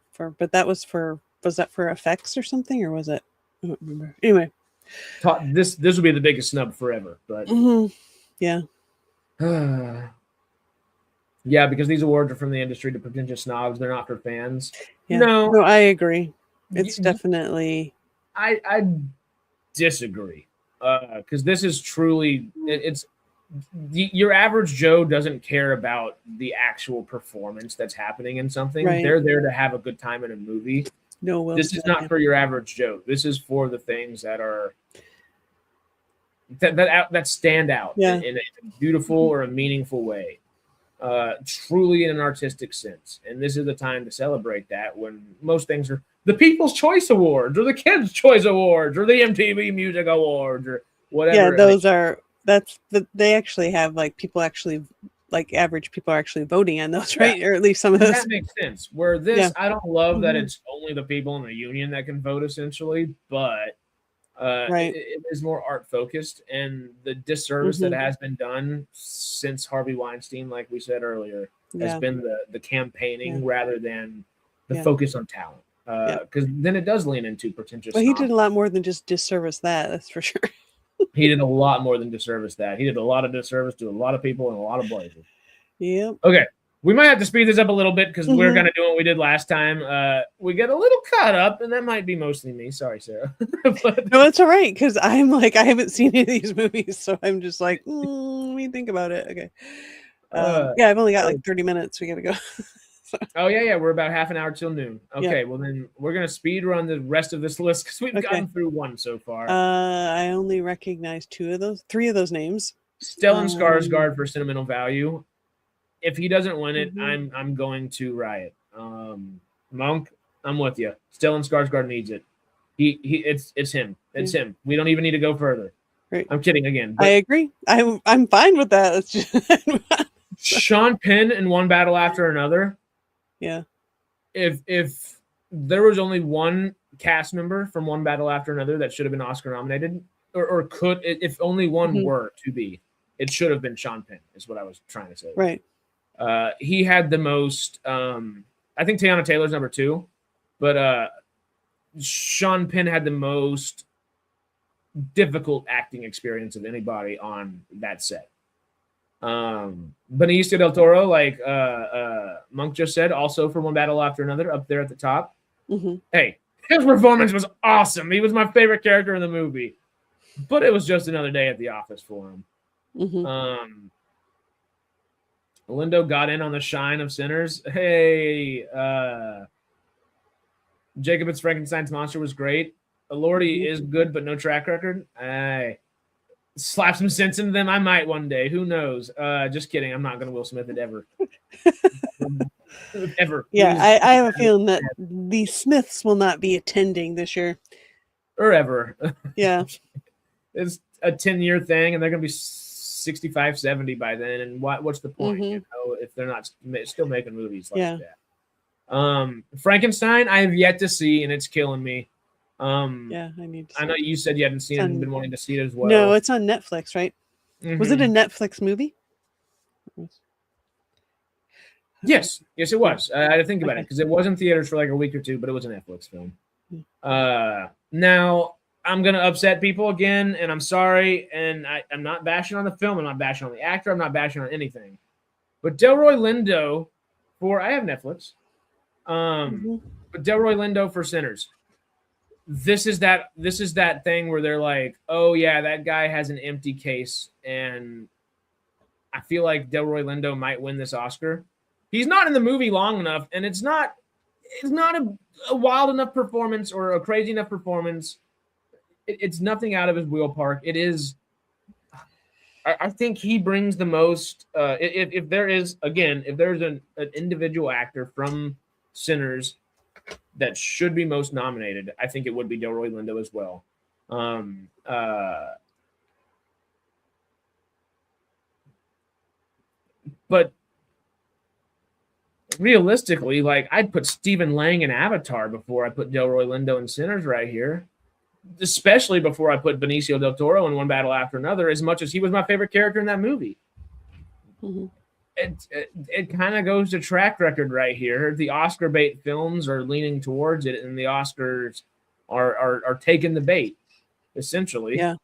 S2: that was that for effects or something, or was it? I don't remember. Anyway,
S1: this will be the biggest snub forever. But
S2: yeah.
S1: Yeah, because these awards are from the industry to pretentious snobs. They're not for fans.
S2: Yeah.
S1: No,
S2: I agree. It's definitely.
S1: I disagree because this is truly it's your average Joe doesn't care about the actual performance that's happening in something.
S2: Right.
S1: They're there to have a good time in a movie.
S2: No,
S1: this is not for your average Joe. This is for the things that are that stand out in a beautiful or a meaningful way. Truly in an artistic sense. And this is the time to celebrate that when most things are the People's Choice Awards or the Kids' Choice Awards or the MTV Music Awards or whatever.
S2: Yeah, they actually have average people are actually voting on those, right? Or at least some of those.
S1: That makes sense. Where this, I don't love that it's only the people in the union that can vote essentially, but it is more art focused, and the disservice that has been done since Harvey Weinstein, like we said earlier, has been the campaigning rather than the focus on talent. Because then it does lean into pretentious.
S2: But he did a lot more than just disservice that's for sure.
S1: He did a lot more than disservice that. He did a lot of disservice to a lot of people in a lot of places.
S2: Yep.
S1: Okay. We might have to speed this up a little bit because we're going to do what we did last time. We get a little caught up, and that might be mostly me. Sorry, Sarah. But,
S2: no, it's all right because I'm like, I haven't seen any of these movies, so I'm just like, let me think about it. Okay. I've only got like 30 minutes. We got to go.
S1: Oh yeah. We're about half an hour till noon. Okay,
S2: Yeah.
S1: well then we're gonna speed run the rest of this list because we've
S2: Okay.
S1: gotten through one so far.
S2: I only recognize three of those names.
S1: Stellan Skarsgård for sentimental value. If he doesn't win it,
S2: Mhm.
S1: I'm going to riot. Monk, I'm with you. Stellan Skarsgård needs it. It's him. It's him. We don't even need to go further.
S2: Right.
S1: I'm kidding again.
S2: I agree. I'm fine with that. It's just
S1: Sean Penn in One Battle After Another.
S2: yeah.
S1: If there was only one cast member from One Battle After Another that should have been Oscar nominated, or could, if only one were to be, it should have been Sean Penn, is what I was trying to say.
S2: Right.
S1: He had the most. I think Teyana Taylor's number 2, but Sean Penn had the most difficult acting experience of anybody on that set. Benicio del Toro, like Monk just said, also for One Battle After Another, up there at the top. Hey, his performance was awesome. He was my favorite character in the movie, but it was just another day at the office for him. Lindo got in on the shine of Sinners. Hey, Jacob's Frankenstein's Monster was great. Elordi is good, but no track record. Slap some sense into them. I might one day. Who knows? Just kidding. I'm not going to Will Smith it ever. Ever.
S2: Yeah, I have a feeling that the Smiths will not be attending this year.
S1: Or ever.
S2: Yeah.
S1: It's a 10-year thing, and they're going to be 65, 70 by then. And what's the point, you know, if they're not still making movies like that? Frankenstein, I have yet to see, and it's killing me.
S2: Yeah, I need to see
S1: I know you said you hadn't seen it and been wanting to see it as well.
S2: No, it's on Netflix, right? Was it a Netflix movie?
S1: Yes, it was. I had to think about it because it was in theaters for like a week or two, but it was a Netflix film. Now, I'm going to upset people again, and I'm sorry, and I'm not bashing on the film. I'm not bashing on the actor. I'm not bashing on anything. But Delroy Lindo I have Netflix. But Delroy Lindo for Sinners. This is that thing where they're like, oh yeah, that guy has an empty case, and I feel like Delroy Lindo might win this Oscar. He's not in the movie long enough, and it's not a wild enough performance or a crazy enough performance. It's nothing out of his wheelpark. It is. I think he brings the most. If there's an individual actor from Sinners that should be most nominated, I think it would be Delroy Lindo as well. But realistically, like, I'd put Stephen Lang in Avatar before I put Delroy Lindo in Sinners right here, especially before I put Benicio del Toro in One Battle After Another, as much as he was my favorite character in that movie. It kind of goes to track record right here. The Oscar bait films are leaning towards it, and the Oscars are taking the bait, essentially.
S2: Yeah.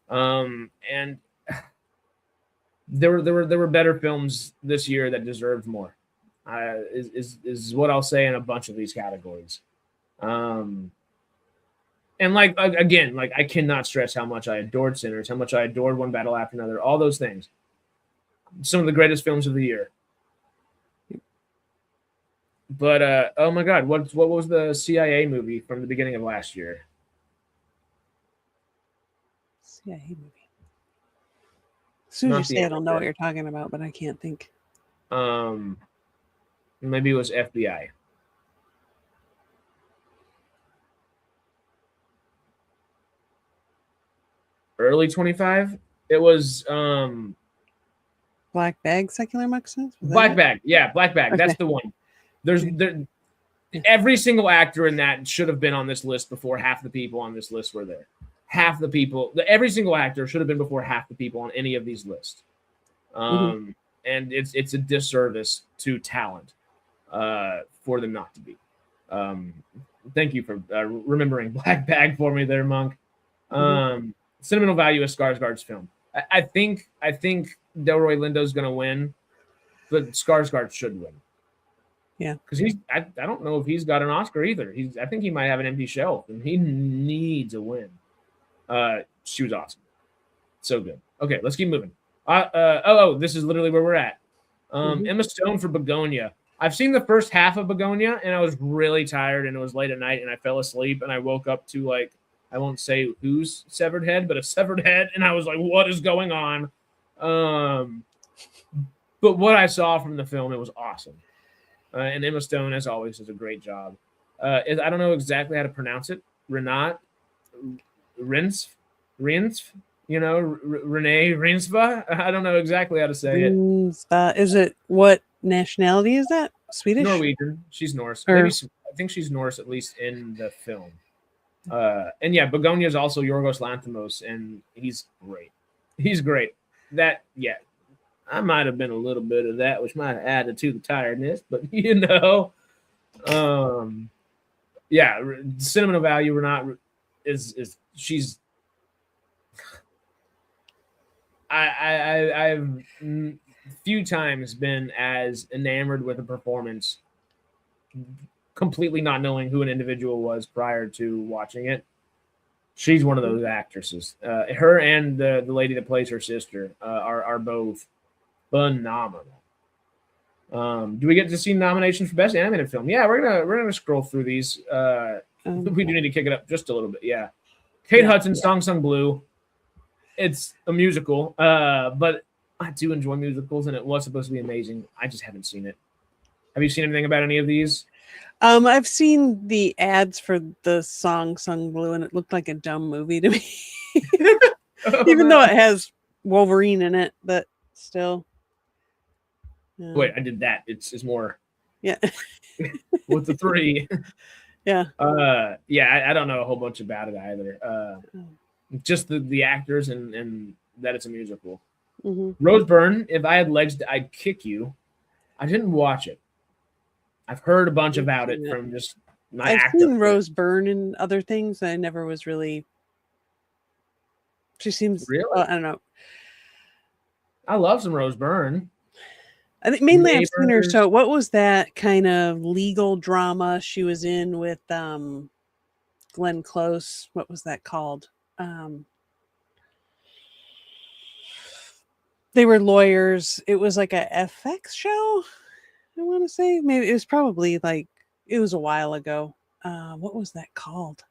S1: And there were better films this year that deserved more. Is what I'll say in a bunch of these categories. And like, again, like, I cannot stress how much I adored Sinners, how much I adored One Battle After Another, all those things. Some of the greatest films of the year. But oh my God, what was the CIA movie from the beginning of last year?
S2: CIA movie. As soon as you say it, I'll know what you're talking about, but I can't think.
S1: Maybe it was FBI. Early 25. It was
S2: Black Bag, Secular Marxism?
S1: Black Bag. Yeah, Black Bag. Okay. That's the one. Every single actor in that should have been on this list before half the people on this list were there. Half the people, every single actor should have been before half the people on any of these lists. And it's a disservice to talent for them not to be. Thank you for remembering Black Bag for me there, Monk. Sentimental value is Skarsgård's film. I think Delroy Lindo's going to win, but Skarsgård should win.
S2: Yeah,
S1: because I don't know if he's got an Oscar either. I think he might have an empty shelf, and he needs a win. She was awesome, so good. Okay, let's keep moving. This is literally where we're at. Emma Stone for Begonia. I've seen the first half of Begonia, and I was really tired, and it was late at night, and I fell asleep, and I woke up to like, I won't say whose severed head, but a severed head, and I was like, what is going on? But what I saw from the film, it was awesome. And Emma Stone, as always, does a great job. I don't know exactly how to pronounce it. Renee Rinsva, Renee Rinsva. I don't know exactly how to say it.
S2: Is it, what nationality is that? Swedish?
S1: Norwegian. She's Norse. Maybe I think she's Norse, at least in the film. And yeah, Begonia is also Yorgos Lanthimos, and he's great. He's great. I might have been a little bit of that, which might have added to the tiredness, but sentimental value. We're not is she's. I've few times been as enamored with a performance, completely not knowing who an individual was prior to watching it. She's one of those actresses. Her and the lady that plays her sister are both phenomenal. Do we get to see nominations for best animated film? Yeah, we're gonna scroll through these. We do need to kick it up just a little bit. Yeah, Kate Hudson, Song Sung Blue. It's a musical, but I do enjoy musicals, and it was supposed to be amazing. I just haven't seen it. Have you seen anything about any of these?
S2: I've seen the ads for the Song Sung Blue, and it looked like a dumb movie to me. Even though it has Wolverine in it, but still.
S1: Wait, I did that. It's more.
S2: Yeah.
S1: With the 3.
S2: Yeah.
S1: I don't know a whole bunch about it either. Just the actors and that it's a musical.
S2: Mm-hmm.
S1: Rose Byrne, If I Had Legs, I'd Kick You. I didn't watch it. I've heard a bunch about it from just my
S2: I've
S1: actor.
S2: seen Rose Byrne in other things. I never was really. She seems.
S1: Really?
S2: I don't know.
S1: I love some Rose Byrne.
S2: I think mainly I've seen her. So, what was that kind of legal drama she was in with Glenn Close? What was that called? They were lawyers. It was like a FX show. I want to say maybe it was probably like it was a while ago. What was that called?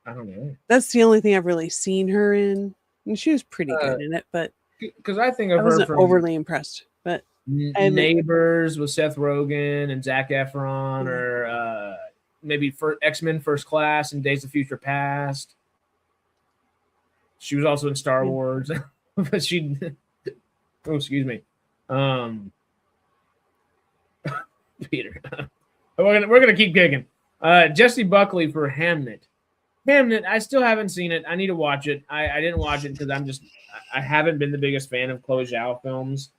S1: I don't know.
S2: That's the only thing I've really seen her in, and she was pretty good in it. But
S1: because I think of
S2: I
S1: her
S2: wasn't
S1: from
S2: overly impressed. But
S1: Neighbors with Seth Rogen and Zac Efron, or maybe for X-Men First Class and Days of Future Past. She was also in Star Wars, but she. Oh, excuse me. Peter. We're gonna keep kicking. Jesse Buckley for Hamnet. Hamnet, I still haven't seen it. I need to watch it. I didn't watch it because I haven't been the biggest fan of Chloe Zhao films.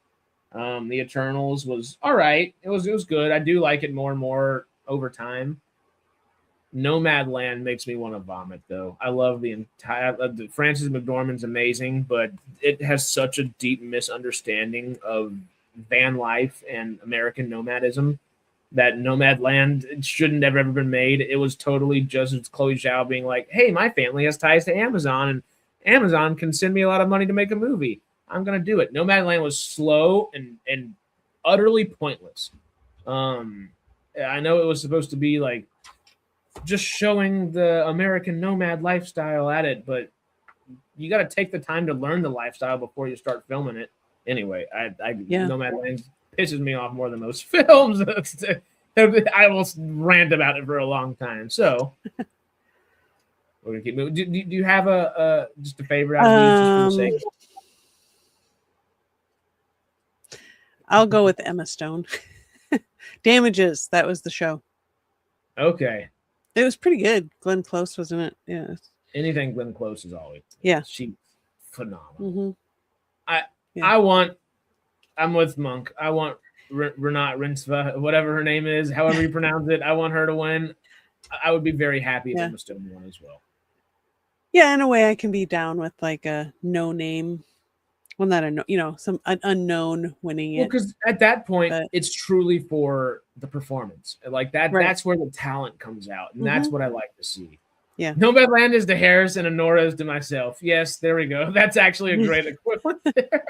S1: The Eternals was all right. It was good. I do like it more and more over time. Nomadland makes me want to vomit, though. I love the entire. Frances McDormand's amazing, but it has such a deep misunderstanding of van life and American nomadism that Nomadland shouldn't have ever been made. It was totally just Chloe Zhao being like, hey, my family has ties to Amazon, and Amazon can send me a lot of money to make a movie. I'm going to do it. Nomadland was slow and utterly pointless. I know it was supposed to be like just showing the American nomad lifestyle at it, but you got to take the time to learn the lifestyle before you start filming it. Anyway, Nomadland pisses me off more than most films. I will rant about it for a long time. So we're gonna keep moving. Do you have a just a favorite out of these? Just for the sake?
S2: I'll go with Emma Stone. Damages. That was the show.
S1: Okay.
S2: It was pretty good. Glenn Close was in it. Yeah.
S1: Anything Glenn Close is always.
S2: Yeah.
S1: She's phenomenal.
S2: Mm-hmm.
S1: I'm with Monk. I want Renate Rinsva, whatever her name is, however you pronounce it. I want her to win. I would be very happy if Emma Stone won as well.
S2: Yeah, in a way, I can be down with like a no name. Well, not an unknown winning it.
S1: Because at that point, it's truly for the performance. Like that.
S2: Right.
S1: That's where the talent comes out, and that's what I like to see.
S2: Yeah.
S1: Nomadland is to Harris and Honora is to myself. Yes, there we go. That's actually a great equivalent there.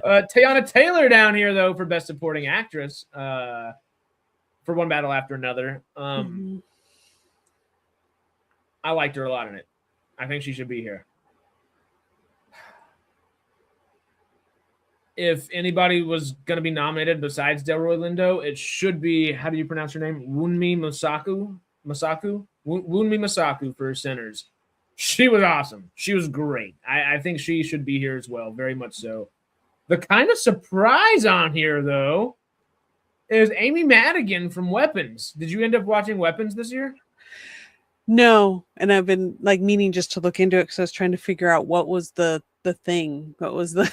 S1: Teyana Taylor down here, though, for Best Supporting Actress for One Battle After Another. I liked her a lot in it. I think she should be here. If anybody was going to be nominated besides Delroy Lindo, it should be, how do you pronounce her name? Wunmi Mosaku? Wunmi Mosaku for Sinners. She was awesome. She was great. I think she should be here as well, very much so. The kind of surprise on here, though, is Amy Madigan from Weapons. Did you end up watching Weapons this year?
S2: No, and I've been like meaning just to look into it because I was trying to figure out what was the thing. What was the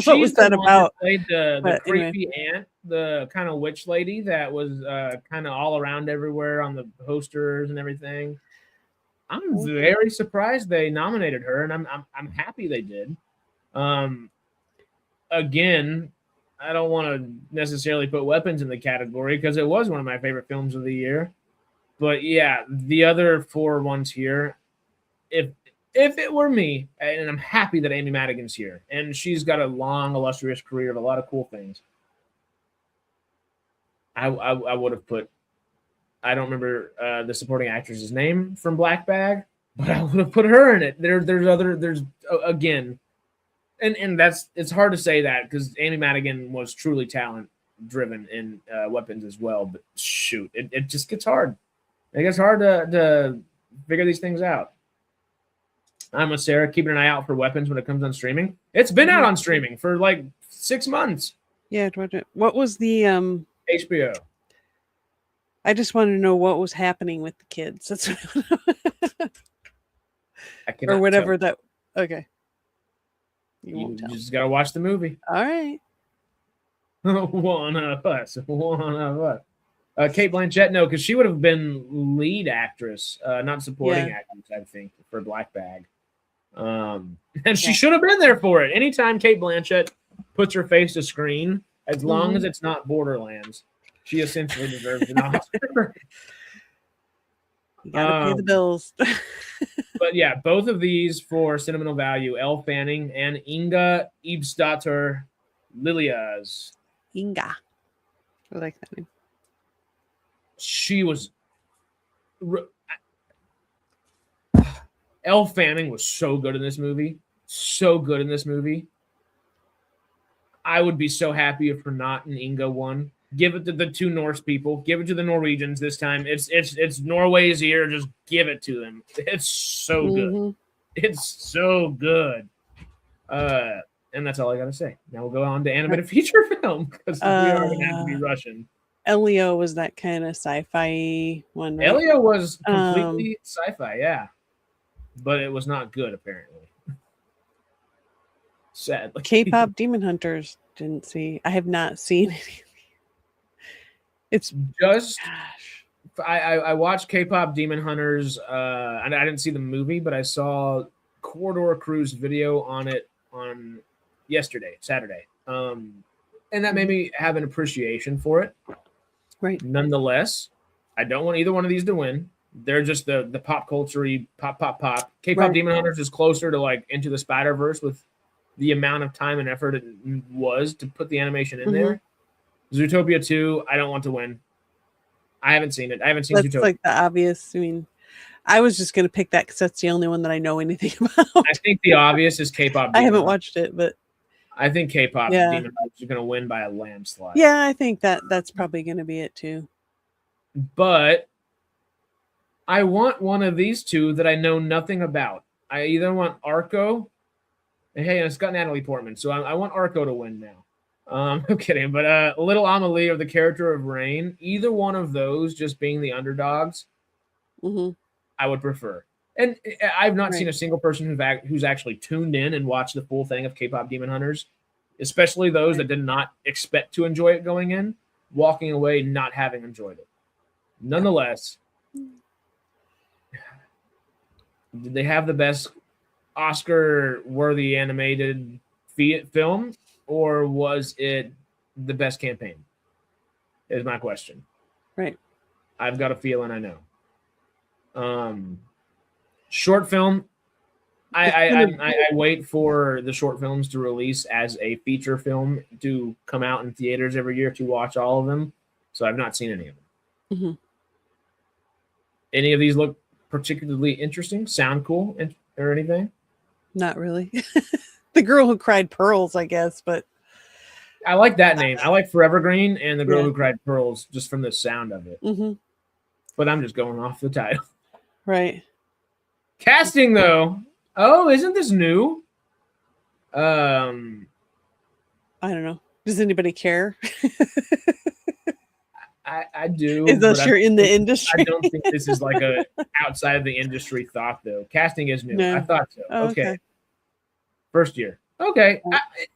S2: what was that about?
S1: Played the creepy aunt, the kind of witch lady that was kind of all around everywhere on the posters and everything. I'm very surprised they nominated her, and I'm happy they did. Again, I don't want to necessarily put Weapons in the category because it was one of my favorite films of the year. But yeah, the other 4 ones here, if it were me, and I'm happy that Amy Madigan's here, and she's got a long, illustrious career of a lot of cool things, I would have put, I don't remember the supporting actress's name from Black Bag, but I would have put her in it. There's again, and that's, it's hard to say that because Amy Madigan was truly talent driven in Weapons as well. But shoot, it just gets hard. It gets hard to figure these things out. I'm with Sarah, keeping an eye out for Weapons when it comes on streaming. It's been out on streaming for like 6 months.
S2: Yeah, what was the
S1: HBO?
S2: I just wanted to know what was happening with the kids. That's or whatever that. Okay.
S1: You just gotta watch the movie.
S2: All right.
S1: One of us. Cate Blanchett, no, because she would have been lead actress, not supporting actress, I think, for Black Bag. And she should have been there for it. Anytime Cate Blanchett puts her face to screen, as long as it's not Borderlands, she essentially deserves an Oscar.
S2: You gotta pay the bills.
S1: But yeah, both of these for sentimental value, Elle Fanning and Inga Ibsdatter Lilias.
S2: Inga. I like that name.
S1: She was Elle Fanning was so good in this movie. So good in this movie. I would be so happy if Renat and Inga won. Give it to the 2 Norse people. Give it to the Norwegians this time. It's Norway's year. Just give it to them. It's so good. It's so good. And that's all I gotta say. Now we'll go on to animated feature film because we are gonna have to be rushing.
S2: Elio was that kind of sci-fi one, right?
S1: Elio was completely sci-fi, yeah. But it was not good, apparently. Sadly.
S2: K-pop Demon Hunters, didn't see. I have not seen any. It's
S1: just, I watched K-pop Demon Hunters, and I didn't see the movie, but I saw Corridor Crew's video on it on Saturday. And that made me have an appreciation for it.
S2: Right.
S1: Nonetheless, I don't want either one of these to win. They're just the pop culture-y pop. K-pop Demon Hunters is closer to like Into the Spider-Verse with the amount of time and effort it was to put the animation in there. Zootopia 2, I don't want to win. I haven't seen it. I haven't seen
S2: That's
S1: Zootopia.
S2: Like the obvious. I mean, I was just going to pick that because that's the only one that I know anything about.
S1: I think the obvious is K-pop.
S2: I haven't watched it, but
S1: I think K-pop Demon Hunters is going to win by a landslide.
S2: Yeah, I think that's probably going to be it too.
S1: But I want one of these 2 that I know nothing about. I either want Arco, and hey, it's got Natalie Portman, so I want Arco to win now. I'm kidding, but Little Amelie or the character of Rain, either one of those just being the underdogs, I would prefer. And I've not seen a single person who's actually tuned in and watched the full thing of K-pop Demon Hunters, especially those that did not expect to enjoy it going in, walking away not having enjoyed it. Nonetheless, did they have the best Oscar-worthy animated film, or was it the best campaign? Is my question.
S2: Right.
S1: I've got a feeling I know. Short film, I wait for the short films to release as a feature film to come out in theaters every year to watch all of them. So I've not seen any of them.
S2: Mm-hmm.
S1: Any of these look particularly interesting, sound cool, or anything?
S2: Not really. The Girl Who Cried Pearls, I guess, but
S1: I like that name. I like Forever Green and The Girl
S2: Yeah.
S1: Who Cried Pearls just from the sound of it.
S2: mm-hmm.
S1: But I'm just going off the title.
S2: Right.
S1: Casting though. Oh, isn't this new?
S2: I don't know. Does anybody care?
S1: I do.
S2: Unless
S1: but
S2: you're in the
S1: I
S2: industry.
S1: don't think this is like a outside of the industry thought though. Casting is new.
S2: No.
S1: I thought so.
S2: Oh,
S1: Okay. First year. Okay.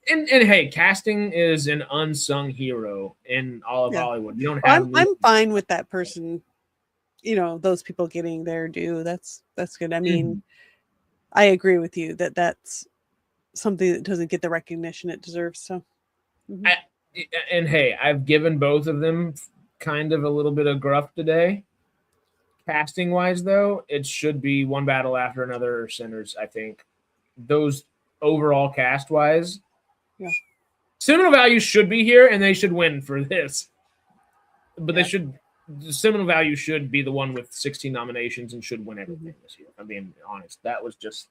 S1: And hey, casting is an unsung hero in all of
S2: Yeah.
S1: Hollywood. You don't have
S2: I'm fine with that person. You know, those people getting their due. That's good. I mean, I agree with you that that's something that doesn't get the recognition it deserves. So,
S1: and hey, I've given both of them kind of a little bit of gruff today. Casting wise, though, it should be One Battle After Another or Sinners. I think those overall cast wise,
S2: Yeah.
S1: Seminal Value should be here and they should win for this. But
S2: Yeah.
S1: the Seminal Value should be the one with 16 nominations and should win everything this year. If I'm being honest, that was just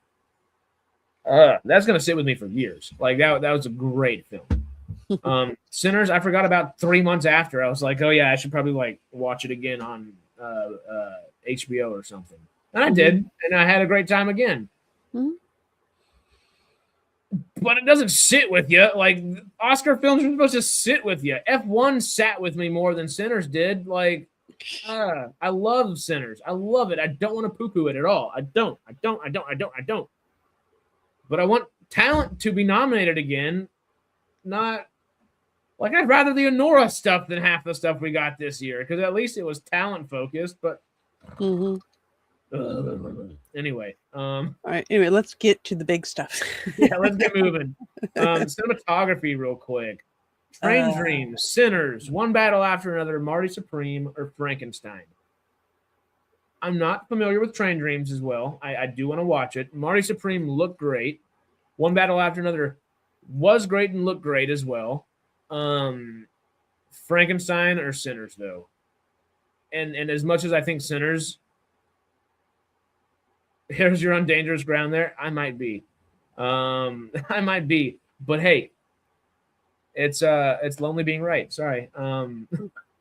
S1: that's gonna sit with me for years. Like that was a great film. Sinners, I forgot about 3 months after. I was like, oh yeah, I should probably like watch it again on HBO or something. And I did, and I had a great time again.
S2: Mhm.
S1: But it doesn't sit with you. Like Oscar films are supposed to sit with you. F1 sat with me more than Sinners did. Like, I love Sinners. I love it. I don't want to poo-poo it at all. I don't. But I want talent to be nominated again. Not like I'd rather the Honora stuff than half the stuff we got this year because at least it was talent focused. But anyway,
S2: all right. Anyway, let's get to the big stuff.
S1: yeah, let's get moving. Cinematography, real quick. Train Dreams, Sinners, One Battle After Another, Marty Supreme, or Frankenstein. I'm not familiar with Train Dreams as well. I do want to watch it. Marty Supreme looked great. One Battle After Another was great and looked great as well. Frankenstein or Sinners, though. And as much as I think Sinners, here's your on dangerous ground there, I might be. I might be. But hey, it's lonely being right. Sorry.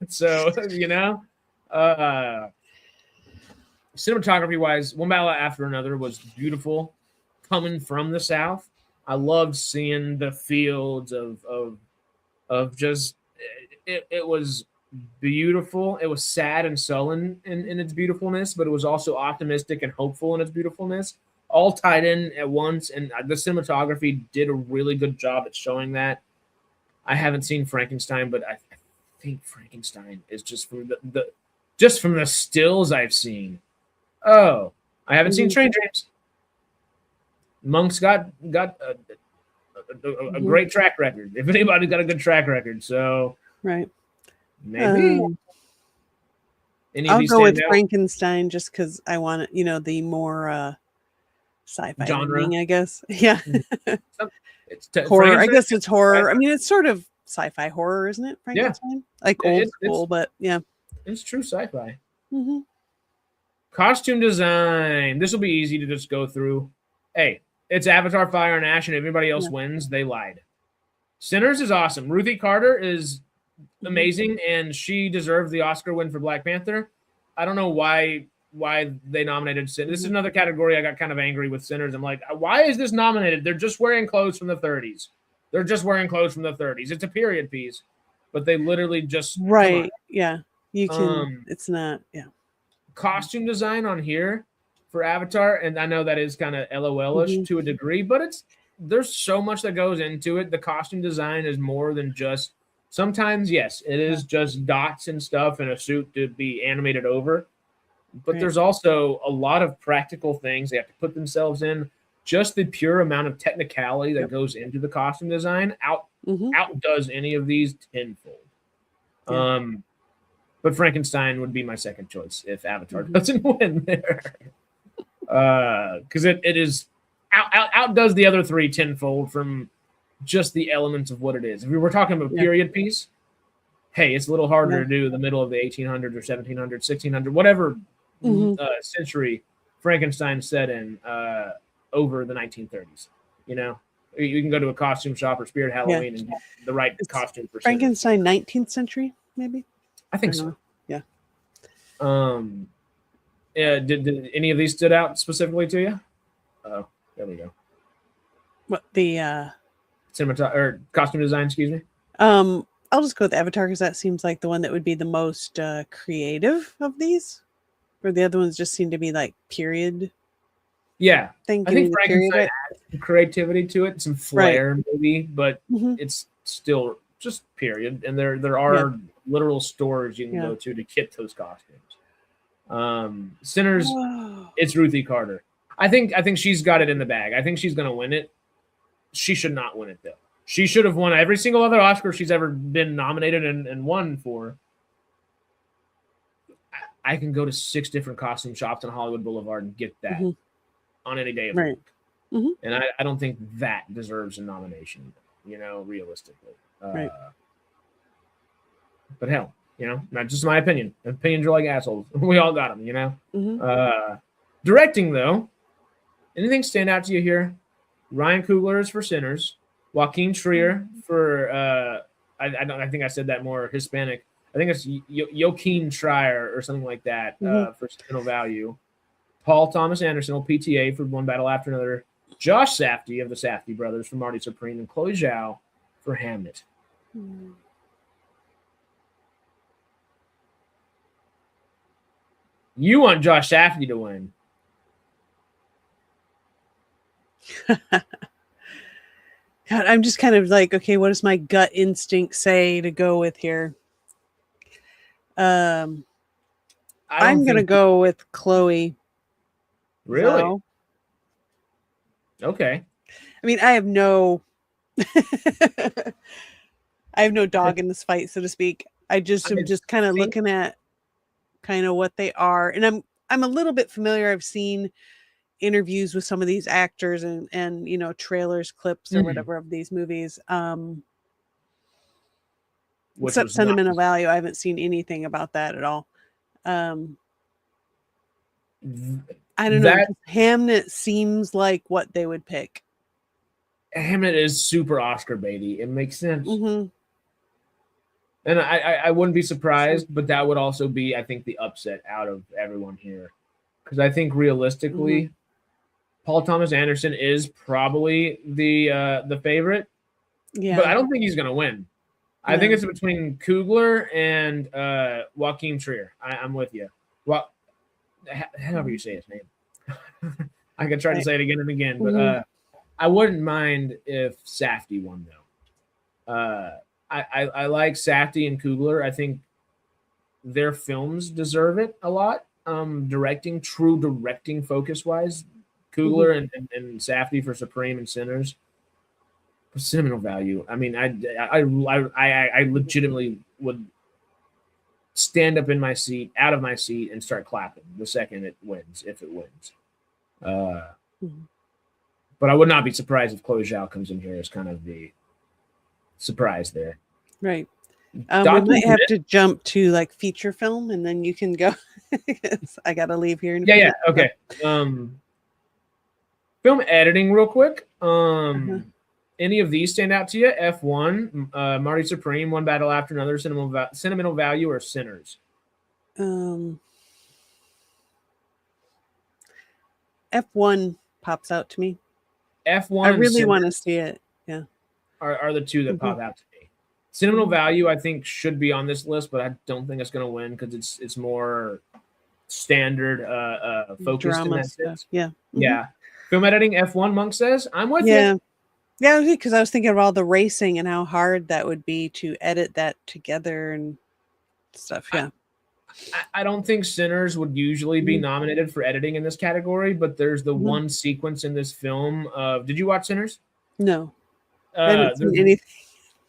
S1: So, you know, cinematography wise, One Battle After Another was beautiful coming from the South. I loved seeing the fields of just it was beautiful. It was sad and sullen in its beautifulness, but it was also optimistic and hopeful in its beautifulness, all tied in at once. And the cinematography did a really good job at showing that. I haven't seen Frankenstein, but I think Frankenstein is just from the stills I've seen. Oh, I haven't seen Train Dreams. Monk's got a great track record. If anybody's got a good track record, so
S2: Right.
S1: maybe
S2: I'll go with Frankenstein just because I want it, the more sci-fi
S1: genre,
S2: ending, I guess. Yeah.
S1: It's
S2: horror. I guess it's horror. I mean, it's sort of sci-fi horror, isn't it? Frankenstein?
S1: Yeah.
S2: Like old school, but yeah.
S1: It's true sci-fi.
S2: Mm-hmm.
S1: Costume design. This will be easy to just go through. Hey, it's Avatar, Fire, and Ash, and if anybody else wins, they lied. Sinners is awesome. Ruthie Carter is amazing, and she deserved the Oscar win for Black Panther. I don't know why they nominated Sinners. This is another category I got kind of angry with Sinners. I'm like, why is this nominated? They're just wearing clothes from the 30s. It's a period piece, but they literally just
S2: right. Yeah, you can. It's not. Yeah.
S1: Costume design on here for Avatar, and I know that is kind of LOL-ish to a degree, but there's so much that goes into it. The costume design is more than just. Sometimes, yes, it is just dots and stuff and a suit to be animated over. But there's also a lot of practical things they have to put themselves in. Just the pure amount of technicality that goes into the costume design outdoes any of these tenfold. Yeah. But Frankenstein would be my second choice if Avatar doesn't win there. Because it is outdoes the other three tenfold from just the elements of what it is. If we were talking about a period piece, hey, it's a little harder to do in the middle of the 1800s or 1700s, 1600s, whatever century Frankenstein set in over the 1930s. You know, you can go to a costume shop or Spirit Halloween and get the right costume for
S2: Frankenstein 19th century, maybe.
S1: I think so.
S2: Yeah.
S1: Did any of these stood out specifically to you? Oh, there we go.
S2: What the
S1: costume design? Excuse me.
S2: I'll just go with Avatar because that seems like the one that would be the most creative of these. Where the other ones just seem to be like period.
S1: Yeah, I think Frankenstein adds some creativity to it, some flair maybe, but it's still just period. And there are literal stores you can go to get those costumes. Sinners, it's Ruthie Carter. I think she's got it in the bag. I think she's going to win it. She should not win it though. She should have won every single other Oscar she's ever been nominated and won for. I can go to 6 different costume shops on Hollywood Boulevard and get that on any day of the week. And I don't think that deserves a nomination, you know, realistically. But hell, you know, not just my opinion. Opinions are like assholes. We all got them, you know. Directing, though, anything stand out to you here? Ryan Coogler is for Sinners. Joaquin Trier for, I think I said that more Hispanic. I think it's Joaquin Trier or something like that for Sentimental Value. Paul Thomas Anderson will PTA for One Battle After Another. Josh Safdie of the Safdie brothers for Marty Supreme. And Chloe Zhao for Hamnet. You want Josh Safdie to win.
S2: God, I'm just kind of like, okay, what does my gut instinct say to go with here? I'm gonna go with Chloe.
S1: Really?
S2: Zhao.
S1: Okay.
S2: I mean, I have no dog in this fight, so to speak. I'm just kind of looking at kind of what they are, and I'm a little bit familiar. I've seen interviews with some of these actors and you know, trailers, clips or whatever of these movies. Except Sentimental Value, I haven't seen anything about that at all. I don't know. Hamnet seems like what they would pick.
S1: Hamnet is super Oscar baity. It makes sense. And I wouldn't be surprised, but that would also be, I think, the upset out of everyone here. Because I think realistically, Paul Thomas Anderson is probably the favorite. Yeah. But I don't think he's going to win. I think it's between Coogler and Joaquin Trier. I'm with you. Well, however you say his name. I could try to say it again and again, but I wouldn't mind if Safdie won, though. I like Safdie and Coogler. I think their films deserve it a lot. True directing focus-wise. Coogler and Safdie for Supreme and Sinners. For Sentimental Value, I mean, I legitimately would stand up in my seat, out of my seat, and start clapping the second it wins, if it wins. But I would not be surprised if Chloe Zhao comes in here as kind of the surprise there.
S2: Right. We might have to jump to like feature film, and then you can go. I got to leave here.
S1: Yeah. Okay. Film editing, real quick. Any of these stand out to you? F1, Marty Supreme, One Battle After Another, Sentimental Value, or Sinners?
S2: F1 pops out to me.
S1: F1.
S2: I really want to see it. Yeah.
S1: Are the two that pop out to me. Sentimental Value, I think, should be on this list, but I don't think it's going to win because it's more standard focused
S2: drama
S1: in that sense.
S2: Yeah.
S1: Yeah. Film editing, F1, Monk says. I'm with you.
S2: Yeah, because I was thinking of all the racing and how hard that would be to edit that together and stuff. Yeah.
S1: I don't think Sinners would usually be nominated for editing in this category, but there's the one sequence in this film of. Did you watch Sinners?
S2: No. I haven't seen anything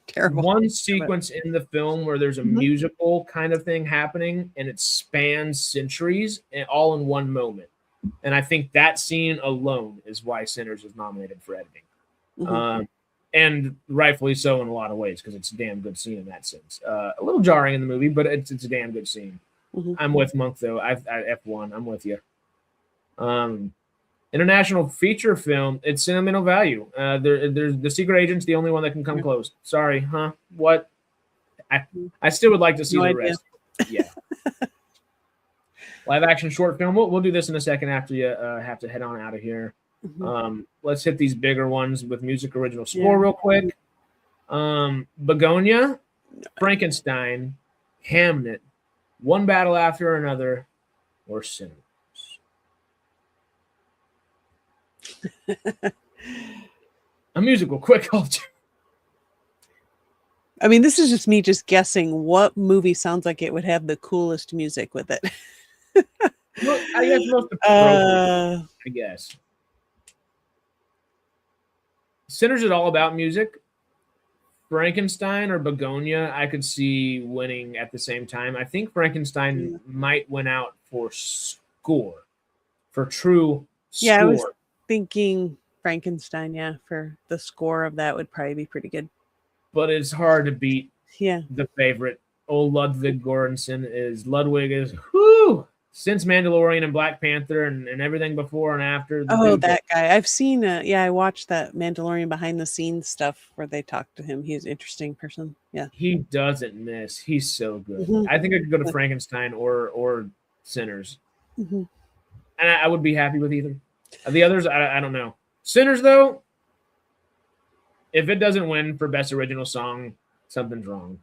S2: terrible.
S1: One sequence in the film where there's a musical kind of thing happening, and it spans centuries and all in one moment. And I think that scene alone is why Sinners is nominated for editing.
S2: Mhm.
S1: And rightfully so in a lot of ways, because it's a damn good scene in that sense. A little jarring in the movie, but it's a damn good scene.
S2: Mhm.
S1: I'm with Monk though. I F1. I'm with you. International feature film. It's sentimental value. There's The Secret Agent's the only one that can come close. Sorry, huh? What? I still would like to see
S2: No
S1: the
S2: idea.
S1: rest. Yeah. Live action short film. We'll do this in a second after you have to head on out of here.
S2: Mhm.
S1: Let's hit these bigger ones with music original score
S2: Yeah.
S1: real quick. Begonia, Frankenstein, Hamnet, One Battle After Another, or Sinners. A musical quick culture.
S2: I mean, this is just me just guessing what movie sounds like it would have the coolest music with it.
S1: Well, I guess most appropriate. I guess Sinners is all about music. Frankenstein or Begonia, I could see winning at the same time. I think Frankenstein might win out for score, for true score.
S2: Yeah, I was thinking Frankenstein, for the score of that would probably be pretty good.
S1: But it's hard to beat
S2: Yeah.
S1: the favorite. Old Ludwig Göransson is whoo! Since Mandalorian and Black Panther and everything before and after.
S2: That guy. I've seen I watched that Mandalorian behind the scenes stuff where they talk to him. He's an interesting person. Yeah.
S1: He doesn't miss. He's so good.
S2: Mhm.
S1: I think I could go to Frankenstein or Sinners.
S2: Mhm.
S1: And I would be happy with either. The others, I don't know. Sinners, though, if it doesn't win for Best Original Song, something's wrong.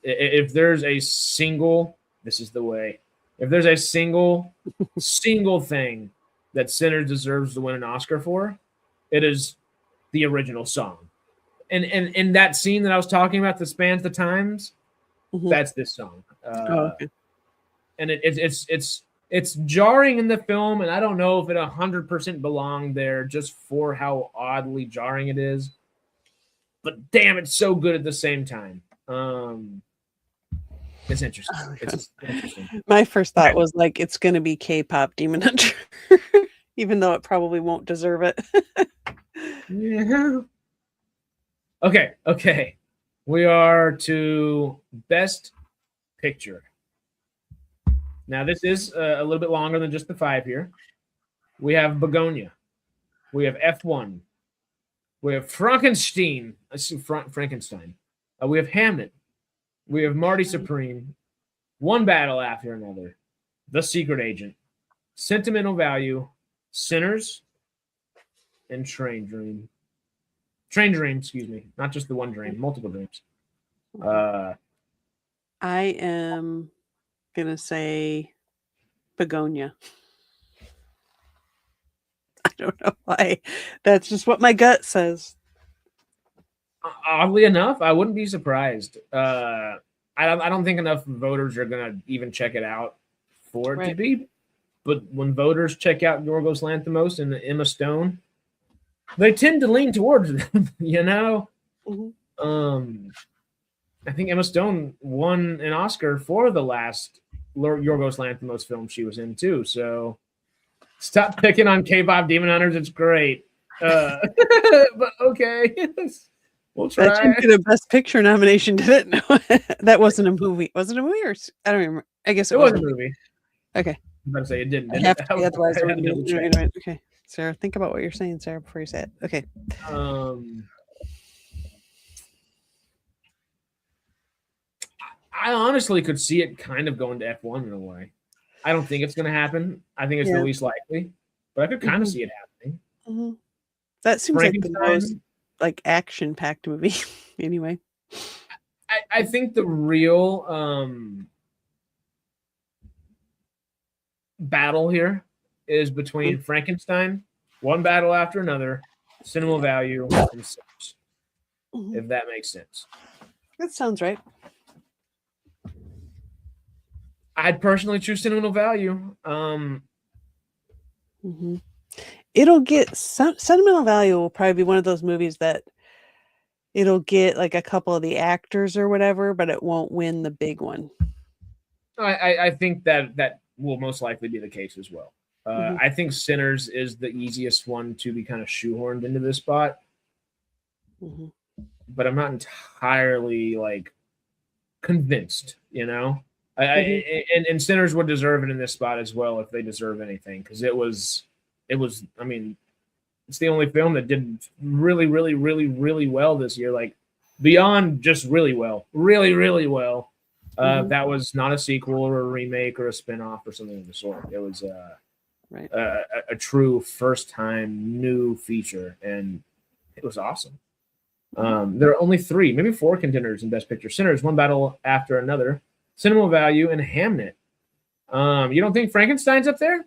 S1: If there's a single, this is the way. If there's a single thing that Sinners deserves to win an Oscar for, it is the original song. And in that scene that I was talking about that spans the times, that's this song.
S2: Okay.
S1: And it's jarring in the film, and I don't know if it 100% belonged there just for how oddly jarring it is. But damn, it's so good at the same time. It's interesting. It's interesting.
S2: My first thought was like it's going to be K-pop Demon Hunter, even though it probably won't deserve it.
S1: Yeah. Okay. We are to Best Picture. Now, this is a little bit longer than just the 5 here. We have Begonia. We have F1. We have Frankenstein. Frankenstein. We have Hamnet. We have Marty Supreme. One Battle After Another. The Secret Agent. Sentimental Value. Sinners. And Train Dream. Train Dream, excuse me. Not just the one dream. Multiple dreams.
S2: I am going to say Begonia. I don't know why. That's just what my gut says.
S1: Oddly enough, I wouldn't be surprised. I don't think enough voters are going to even check it out for it to be. But when voters check out Yorgos Lanthimos and Emma Stone, they tend to lean towards them, you know?
S2: Mm-hmm.
S1: I think Emma Stone won an Oscar for the last Yorgos Lanthimos film she was in, too. So stop picking on K-pop Demon Hunters. It's great. But okay. We'll try.
S2: That didn't get a Best Picture nomination, did it? No, that wasn't a movie. Was it a movie or I don't remember. I guess it
S1: was a movie.
S2: Okay.
S1: I'm about to say it didn't.
S2: I have to, otherwise, right. Okay, Sarah, think about what you're saying, Sarah, before you say it. Okay.
S1: I honestly could see it kind of going to F1 in a way. I don't think it's going to happen. I think it's the least likely, but I could kind of see it happening.
S2: Mm-hmm. That seems like the most action-packed movie, anyway.
S1: I think the real battle here is between Frankenstein, One Battle After Another, Cinema Value, and Sinners. If that makes sense.
S2: That sounds right.
S1: I'd personally choose Sentimental Value.
S2: It'll get Sentimental Value will probably be one of those movies that it'll get like a couple of the actors or whatever, but it won't win the big one.
S1: I think that will most likely be the case as well. I think Sinners is the easiest one to be kind of shoehorned into this spot, but I'm not entirely like convinced. You know, and Sinners would deserve it in this spot as well if they deserve anything, because it was. I mean, it's the only film that did really, really, really, really well this year. Like beyond just really well, really, really well. That was not a sequel or a remake or a spinoff or something of the sort. It was a true first-time new feature, and it was awesome. There are only 3, maybe 4 contenders in Best Picture: Sinners, One Battle After Another, Cinema Value, and Hamnet. You don't think Frankenstein's up there?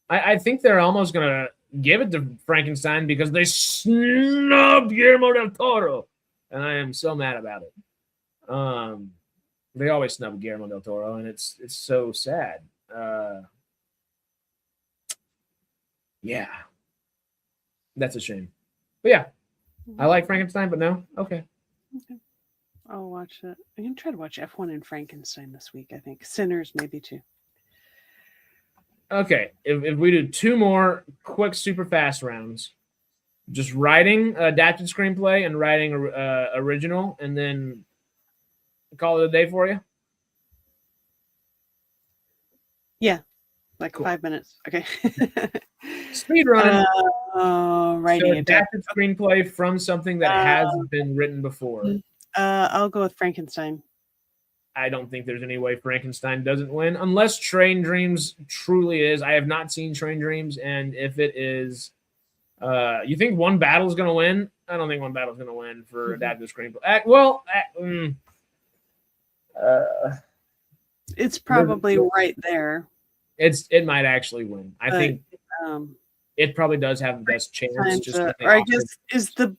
S1: I think they're almost gonna give it to Frankenstein because they snubbed Guillermo del Toro, and I am so mad about it. They always snub Guillermo del Toro, and it's so sad. Yeah, that's a shame. But yeah, I like Frankenstein, but no, okay.
S2: I'll watch it. I'm gonna try to watch F1 and Frankenstein this week. I think Sinners maybe too.
S1: Okay, if we do 2 more quick, super fast rounds, just writing adapted screenplay and writing original, and then call it a day for you.
S2: Yeah, like cool. 5 minutes. Okay.
S1: Speed running.
S2: Writing
S1: so adapted screenplay from something that has been written before.
S2: I'll go with Frankenstein.
S1: I don't think there's any way Frankenstein doesn't win, unless Train Dreams truly is. I have not seen Train Dreams, and if it is, you think One Battle's going to win? I don't think One Battle's going to win for adapted screenplay.
S2: It's probably right there.
S1: It might actually win. I think it probably does have the best chance. Just
S2: or I guess is the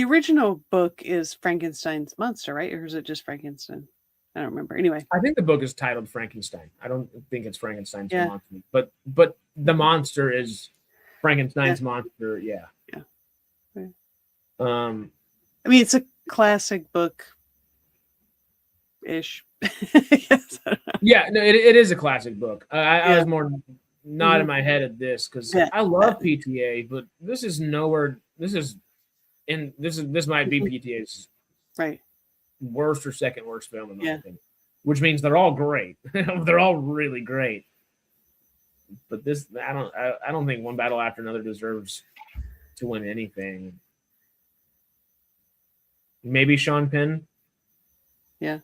S2: original book is Frankenstein's monster, right? Or is it just Frankenstein? I don't remember. Anyway,
S1: I think the book is titled Frankenstein. I don't think it's Frankenstein's monster, but the monster is Frankenstein's monster. Yeah.
S2: Right.
S1: I
S2: mean, it's a classic book ish. Yes.
S1: Yeah, no, it is a classic book. I was more not in my head at this because I love PTA, but this is nowhere. This might be PTA's worst or second worst film in my opinion, which means they're all great. They're all really great. But this, I don't think One Battle After Another deserves to win anything. Maybe Sean Penn.
S2: Yeah.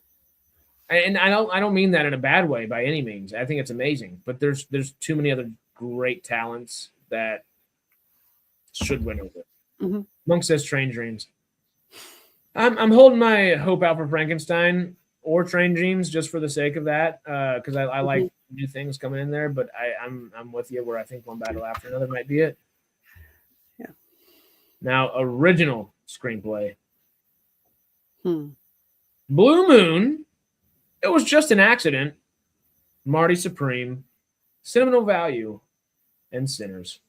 S1: And I don't mean that in a bad way by any means. I think it's amazing, but there's too many other great talents that should win over it. Monk says Train Dreams. I'm holding my hope out for Frankenstein or Train Dreams just for the sake of that, because I like new things coming in there. But I'm with you where I think One Battle After Another might be it.
S2: Yeah.
S1: Now original screenplay. Blue Moon. It was just an accident. Marty Supreme, Sentimental Value, and Sinners.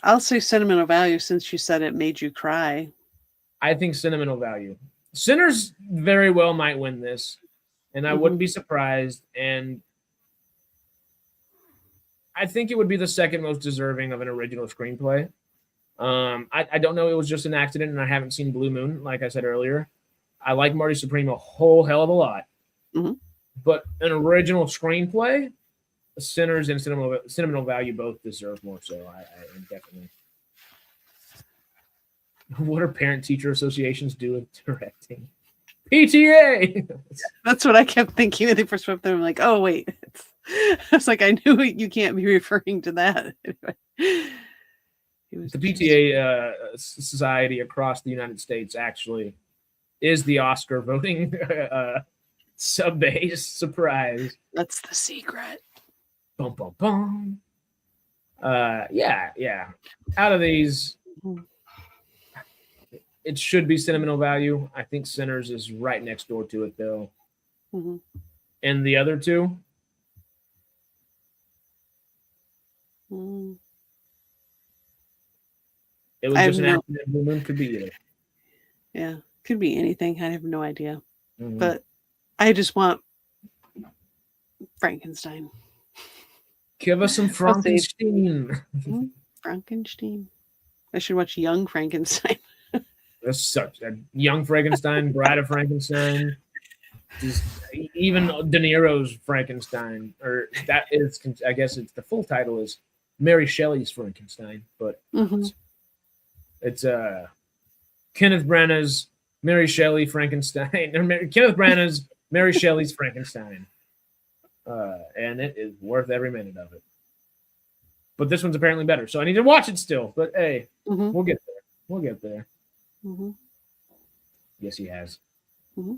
S2: I'll say Sentimental Value since you said it made you cry.
S1: I think Sentimental Value. Sinners very well might win this, and I wouldn't be surprised. And I think it would be the second most deserving of an original screenplay. I don't know. It was just an accident, and I haven't seen Blue Moon, like I said earlier. I like Marty Supreme a whole hell of a lot. But an original screenplay, Sinners and Sentimental Value both deserve more. So I definitely. What are parent-teacher associations doing directing? PTA!
S2: That's what I kept thinking when they first went up there. I'm like, oh, wait. I was like, I knew you can't be referring to that. Anyway.
S1: The PTA society across the United States actually is the Oscar voting sub-base. Surprise.
S2: That's the secret.
S1: Bum, bum, bum. Yeah. Out of these, it should be Sentimental Value. I think Sinners is right next door to it, though. And the other two? It was just an accident. Blue Moon could be either.
S2: Yeah. Could be anything. I have no idea. But I just want Frankenstein.
S1: Give us some
S2: We'll see.
S1: Frankenstein.
S2: Frankenstein. I should watch Young Frankenstein.
S1: That's such a Young Frankenstein, Bride of Frankenstein, just even De Niro's Frankenstein, or that is, I guess it's the full title is Mary Shelley's Frankenstein, but it's Kenneth Branagh's Mary Shelley Frankenstein, or Kenneth Branagh's Mary Shelley's Frankenstein, and it is worth every minute of it. But this one's apparently better, so I need to watch it still. But hey, we'll get there. We'll get there. Yes, he has. Well,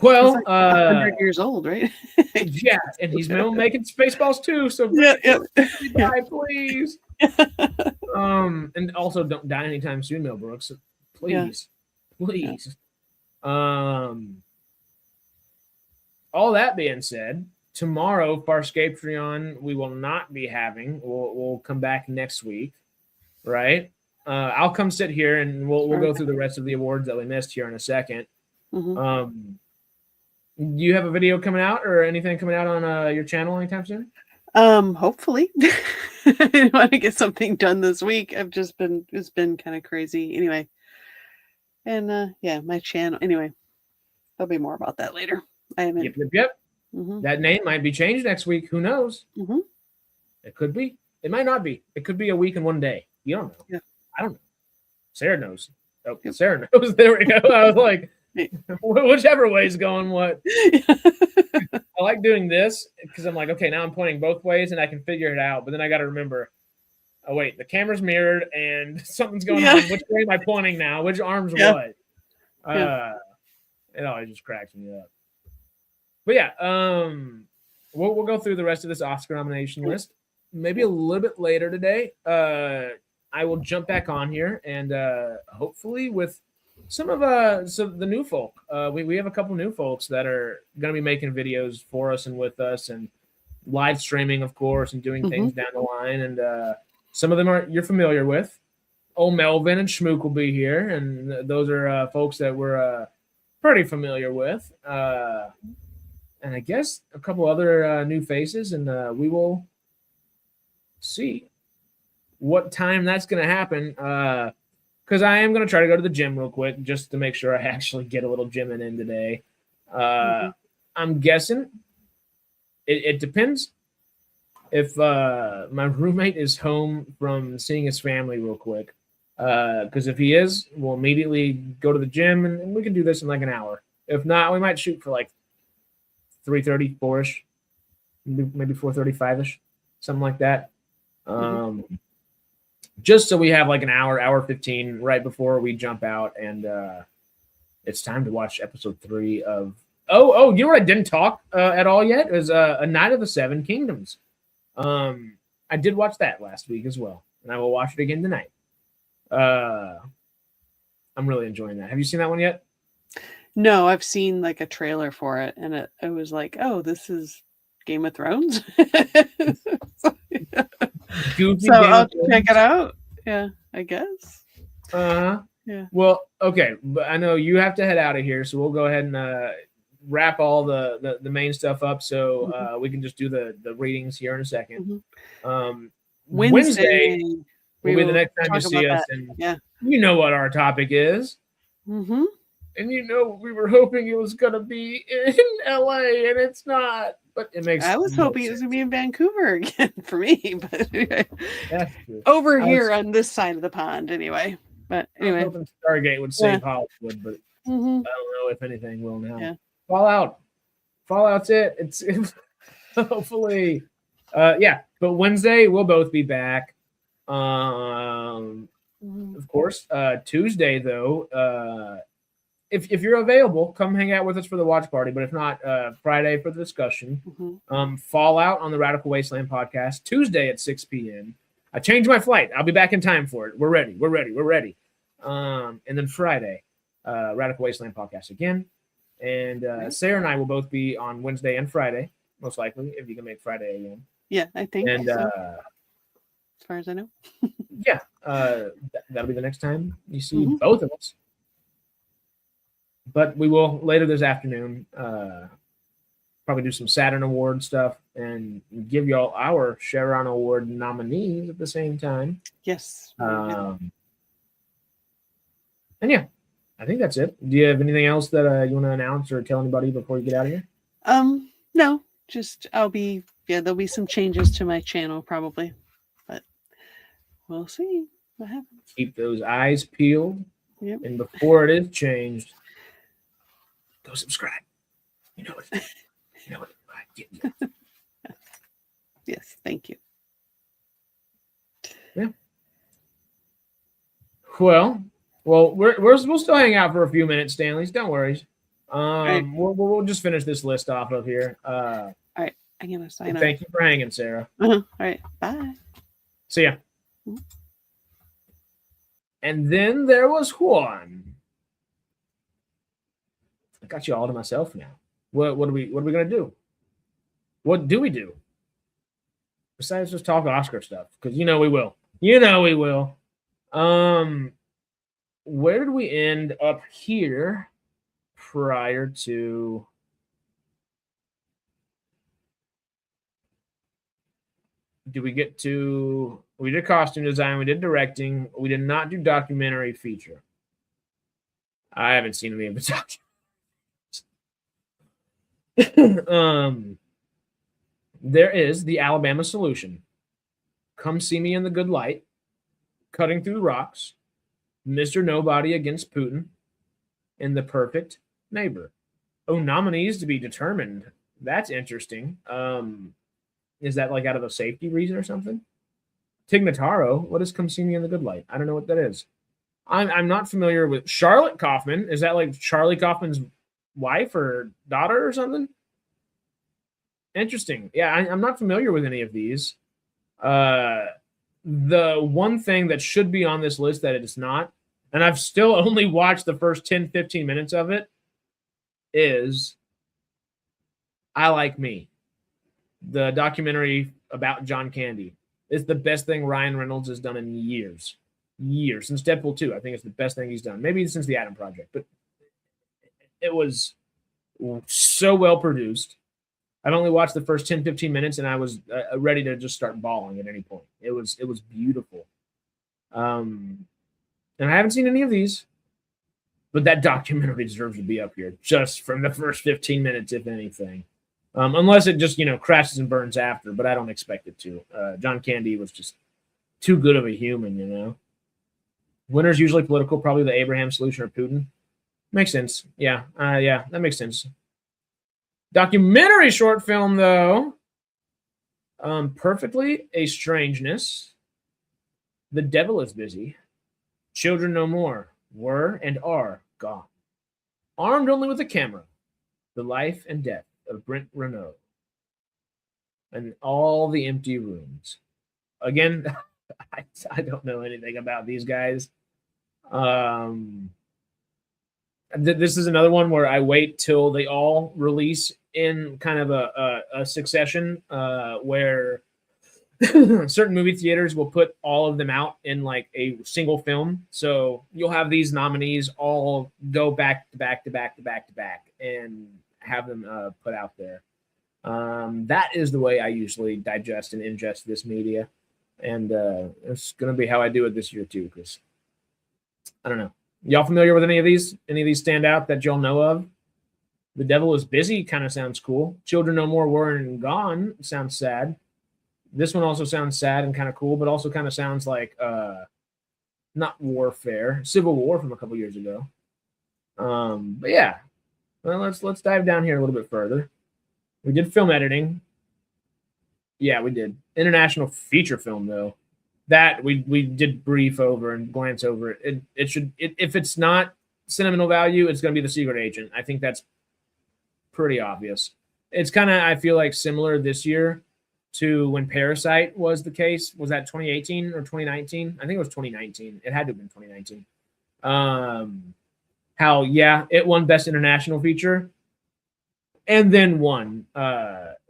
S2: he's like 100 years old, right?
S1: Yeah, and he's making Spaceballs too. So die, please. And also don't die anytime soon, Mel Brooks. Please. All that being said, tomorrow, Farscapetrion, we will not be having. We'll come back next week, right? I'll come sit here and we'll go through the rest of the awards that we missed here in a second. Do you have a video coming out or anything coming out on your channel anytime soon?
S2: Hopefully. I want to get something done this week. It's been kind of crazy anyway. And my channel. Anyway, there'll be more about that later. I haven't.
S1: Yep. That name might be changed next week. Who knows? It could be. It might not be. It could be a week and one day. You don't know.
S2: Yeah.
S1: I don't know. Sarah knows. Oh, yep. Sarah knows. There we go. I was like, whichever way is going, what? I like doing this because I'm like, okay, now I'm pointing both ways and I can figure it out. But then I got to remember, oh, wait, the camera's mirrored and something's going on. Which way am I pointing now? Which arm's what? It always just cracks me up. But yeah, we'll go through the rest of this Oscar nomination list. Maybe a little bit later today. I will jump back on here and hopefully with some of the new folk. We have a couple new folks that are going to be making videos for us and with us and live streaming, of course, and doing things down the line. And some of them you're familiar with. Old Melvin and Schmook will be here, and those are folks that we're pretty familiar with. And I guess a couple other new faces, and we will see what time that's going to happen. Because I am going to try to go to the gym real quick just to make sure I actually get a little gymming in today. I'm guessing it depends if my roommate is home from seeing his family real quick. Because if he is, we'll immediately go to the gym and we can do this in like an hour. If not, we might shoot for like 3:30, 4-ish, maybe 4:35-ish, something like that. Just so we have like an hour 15 right before we jump out, and it's time to watch episode 3 of. Oh, you know what I didn't talk at all yet? It was A Night of the Seven Kingdoms. I did watch that last week as well, and I will watch it again tonight. I'm really enjoying that. Have you seen that one yet?
S2: No, I've seen like a trailer for it, and it was like, oh, this is Game of Thrones. So I'll check it out. Yeah, I guess.
S1: Yeah. Well, okay, but I know you have to head out of here, so we'll go ahead and wrap all the main stuff up, so we can just do the readings here in a second. Wednesday will be the next time you see us, and you know what our topic is. And you know, we were hoping it was going to be in LA, and it's not. But it makes.
S2: I was hoping it was going to be in Vancouver again for me, but
S1: that's true.
S2: Over here on this side of the pond, anyway. But anyway,
S1: I was hoping Stargate would save Hollywood, but I don't know if anything will now. Fallout's it. It's hopefully, But Wednesday we'll both be back. Of course, Tuesday though. If you're available, come hang out with us for the watch party. But if not, Friday for the discussion. Fallout on the Radical Wasteland podcast, Tuesday at 6 p.m. I changed my flight. I'll be back in time for it. We're ready. And then Friday, Radical Wasteland podcast again. And Sarah and I will both be on Wednesday and Friday, most likely, if you can make Friday again.
S2: Yeah, I think.
S1: And
S2: so. As far as I know.
S1: That'll be the next time you see both of us. But we will later this afternoon, probably do some Saturn Award stuff and give y'all our Chevron Award nominees at the same time.
S2: Yes.
S1: And yeah, I think that's it. Do you have anything else that you want to announce or tell anybody before you get out of here?
S2: No, just there'll be some changes to my channel probably, but we'll see what happens.
S1: Keep those eyes peeled.
S2: Yep.
S1: And before it is changed, go subscribe. You know it. You know it. Yeah.
S2: Yes, thank you.
S1: Yeah. Well, we'll still hang out for a few minutes, Stanley's. Don't worry.
S2: Right.
S1: We'll just finish this list off of here.
S2: All right, I'm gonna sign up.
S1: Thank you for hanging, Sarah.
S2: All right, bye.
S1: See ya. And then there was Juan. I got you all to myself now. What are we gonna do? What do we do? Besides just talk Oscar stuff, because we will. We will. Where did we end up here prior to? Do we get to? We did costume design. We did directing. We did not do documentary feature. I haven't seen any of the documentaries. There is The Alabama Solution. Come See Me in the Good Light. Cutting Through Rocks. Mr. Nobody Against Putin. And The Perfect Neighbor. Oh, nominees to be determined. That's interesting. Is that like out of a safety reason or something? Tig Notaro. What is Come See Me in the Good Light? I don't know what that is. I'm not familiar with Charlotte Kaufman. Is that like Charlie Kaufman's wife or daughter or something? Interesting. Yeah, I'm not familiar with any of these. The one thing that should be on this list that it is not, and I've still only watched the first 10, 15 minutes of it, is I Like Me. The documentary about John Candy. It's the best thing Ryan Reynolds has done in years. Years. Since Deadpool 2, I think it's the best thing he's done. Maybe since The Atom Project. But it was so well produced. I've only watched the first 10, 15 minutes, and I was ready to just start bawling at any point. It was beautiful. And I haven't seen any of these, but that documentary deserves to be up here just from the first 15 minutes, if anything. Unless it just, crashes and burns after, but I don't expect it to. John Candy was just too good of a human, Winner's usually political, probably the Abraham Solution or Putin. Makes sense. Yeah, that makes sense. Documentary short film, though. Perfectly a Strangeness. The Devil is Busy. Children No More. Were and Are Gone. Armed Only with a Camera. The Life and Death of Brent Renault. And All the Empty Rooms. Again, I don't know anything about these guys. This is another one where I wait till they all release in kind of a succession where certain movie theaters will put all of them out in like a single film. So you'll have these nominees all go back to back to back to back to back and have them put out there. That is the way I usually digest and ingest this media. And it's going to be how I do it this year too, because I don't know. Y'all familiar with any of these? Any of these stand out that y'all know of? The Devil is Busy kind of sounds cool. Children No More Were and Gone sounds sad. This one also sounds sad and kind of cool, but also kind of sounds like not warfare, Civil War from a couple years ago. But yeah, well, let's dive down here a little bit further. We did film editing. Yeah, we did. International feature film, though. That we did brief over and glance over it. It should, if it's not sentimental value, it's going to be The Secret Agent. I think that's pretty obvious. It's kind of, I feel like, similar this year to when Parasite was the case. Was that 2018 or 2019? I think it was 2019. It had to have been 2019. How, yeah, it won Best International Feature and then won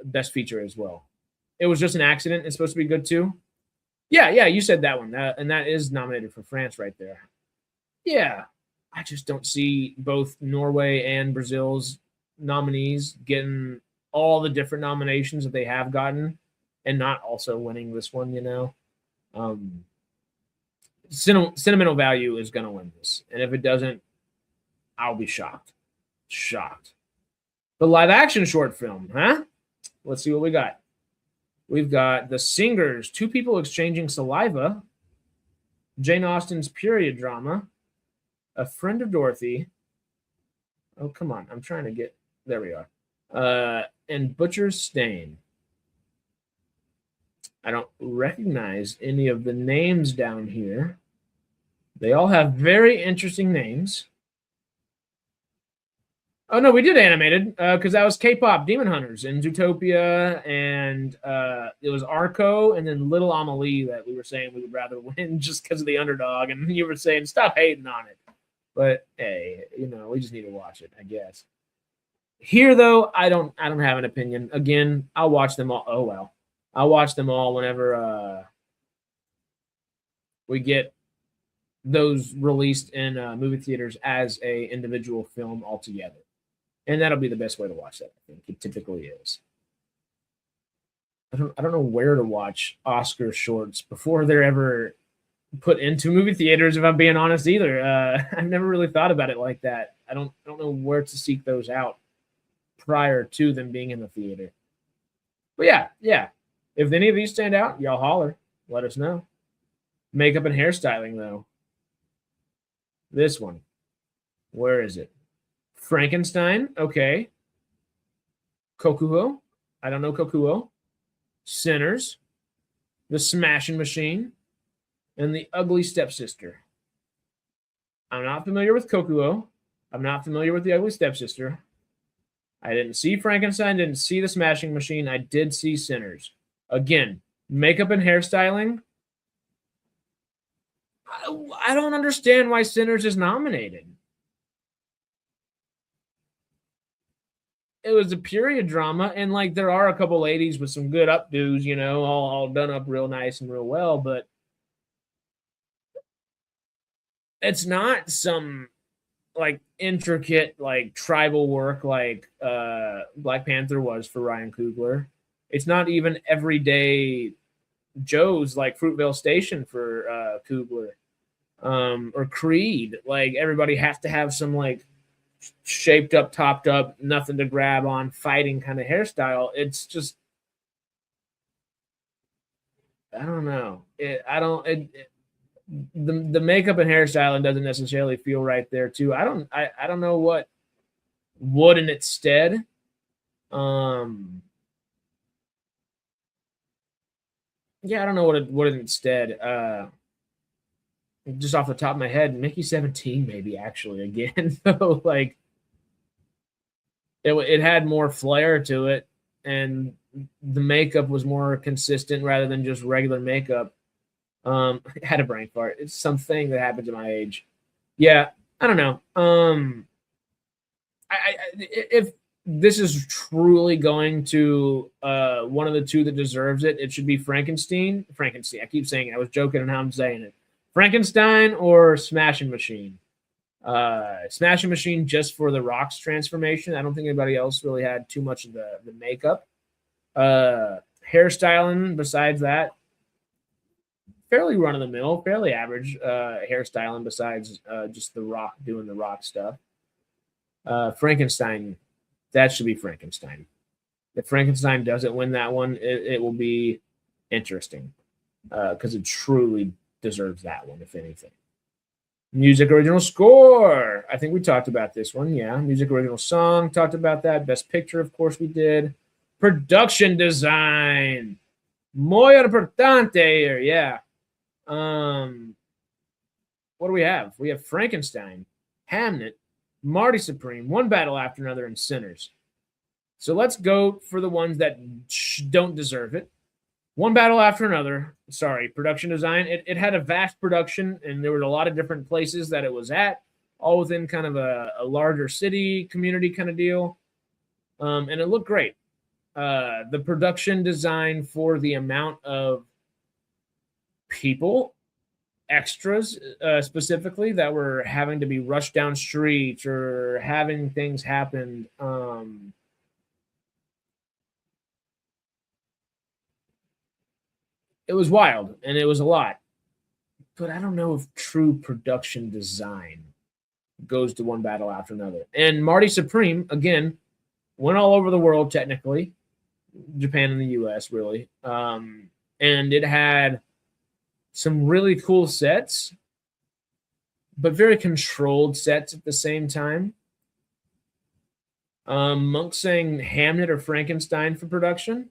S1: Best Feature as well. It was just an accident. It's supposed to be good too. Yeah, you said that one. And that is nominated for France right there. Yeah, I just don't see both Norway and Brazil's nominees getting all the different nominations that they have gotten and not also winning this one, you know. Sentimental Value is going to win this. And if it doesn't, I'll be shocked. Shocked. The live action short film, huh? Let's see what we got. We've got The Singers, Two People Exchanging Saliva, Jane Austen's period drama, A Friend of Dorothy. Oh, come on. I'm trying to get, there we are. And Butcher's Stain. I don't recognize any of the names down here. They all have very interesting names. Oh, no, we did animated because that was K-pop Demon Hunters and Zootopia, and it was Arco and then Little Amelie that we were saying we would rather win just because of the underdog, and you were saying stop hating on it. But hey, you know, we just need to watch it, I guess. Here, though, I don't have an opinion. Again, I'll watch them all. Oh, well. I'll watch them all whenever we get those released in movie theaters as a individual film altogether. And that'll be the best way to watch that, I think. It typically is. I don't know where to watch Oscar shorts before they're ever put into movie theaters, if I'm being honest, either. I've never really thought about it like that. I don't know where to seek those out prior to them being in the theater. But yeah. If any of these stand out, y'all holler. Let us know. Makeup and hairstyling, though. This one. Where is it? Frankenstein. Okay. Kokuo. I don't know Kokuo. Sinners. The Smashing Machine. And The Ugly Stepsister. I'm not familiar with Kokuo. I'm not familiar with The Ugly Stepsister. I didn't see Frankenstein, didn't see The Smashing Machine. I did see Sinners. Again, makeup and hairstyling. I don't understand why Sinners is nominated. It was a period drama, and like there are a couple ladies with some good updos, you know, all done up real nice and real well, but it's not some like intricate like tribal work like Black Panther was for Ryan Coogler. It's not even everyday Joe's like Fruitvale Station for Coogler, or Creed. Like everybody has to have some like shaped up, topped up, nothing to grab on, fighting kind of hairstyle. It's just, I don't know. The makeup and hairstyling doesn't necessarily feel right there too. I don't know what would in its stead. Yeah, I don't know what it instead. Just off the top of my head, Mickey 17 maybe actually again. So like it had more flair to it, and the makeup was more consistent rather than just regular makeup. I had a brain fart. It's something that happens at my age. Yeah, I don't know. If this is truly going to one of the two that deserves it, it should be Frankenstein. I keep saying it. I was joking on how I'm saying it. Frankenstein or Smashing Machine. Smashing Machine just for the Rock's transformation. I don't think anybody else really had too much of the makeup. Hairstyling besides that, fairly run-of-the-mill, fairly average hairstyling besides just the Rock doing the Rock stuff. Frankenstein, that should be Frankenstein. If Frankenstein doesn't win that one, it will be interesting because it truly deserves that one, if anything. Music original score. I think we talked about this one. Yeah. Music original song. Talked about that. Best picture, of course, we did. Production design. Muy importante here. Yeah. What do we have? We have Frankenstein, Hamnet, Marty Supreme, One Battle After Another, and Sinners. So let's go for the ones that don't deserve it. One Battle After Another. Sorry, production design. It had a vast production, and there were a lot of different places that it was at, all within kind of a larger city, community kind of deal. And it looked great. The production design for the amount of people, extras specifically, that were having to be rushed down streets or having things happen. it was wild and it was a lot. But I don't know if true production design goes to one battle after another. And Marty Supreme, again, went all over the world technically, Japan and the US, really. And it had some really cool sets, but very controlled sets at the same time. Monk saying Hamnet or Frankenstein for production.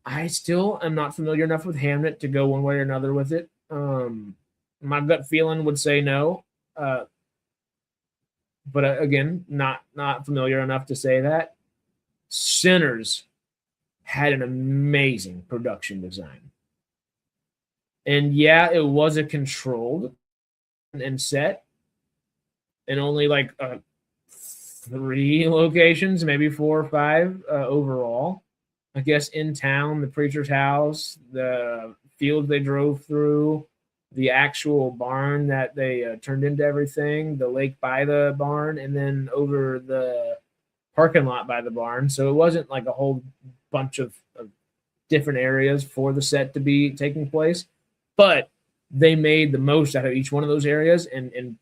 S1: I still am not familiar enough with Hamnet to go one way or another with it. My gut feeling would say no. But again, not familiar enough to say that. Sinners had an amazing production design. And yeah, it was a controlled and set, and only like 3 locations, maybe 4 or 5 overall. I guess in town, the preacher's house, the field they drove through, the actual barn that they turned into everything, the lake by the barn, and then over the parking lot by the barn. So it wasn't like a whole bunch of different areas for the set to be taking place, but they made the most out of each one of those areas and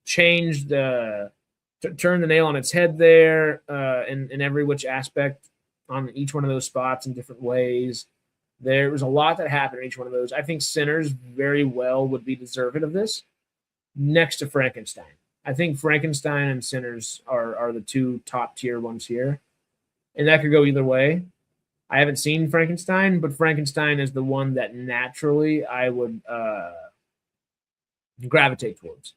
S1: changed turned the nail on its head there in every which aspect on each one of those spots in different ways. There was a lot that happened in each one of those. I think Sinners very well would be deserving of this next to Frankenstein. I think Frankenstein and Sinners are the 2 top tier ones here. And that could go either way. I haven't seen Frankenstein, but Frankenstein is the one that naturally I would gravitate towards.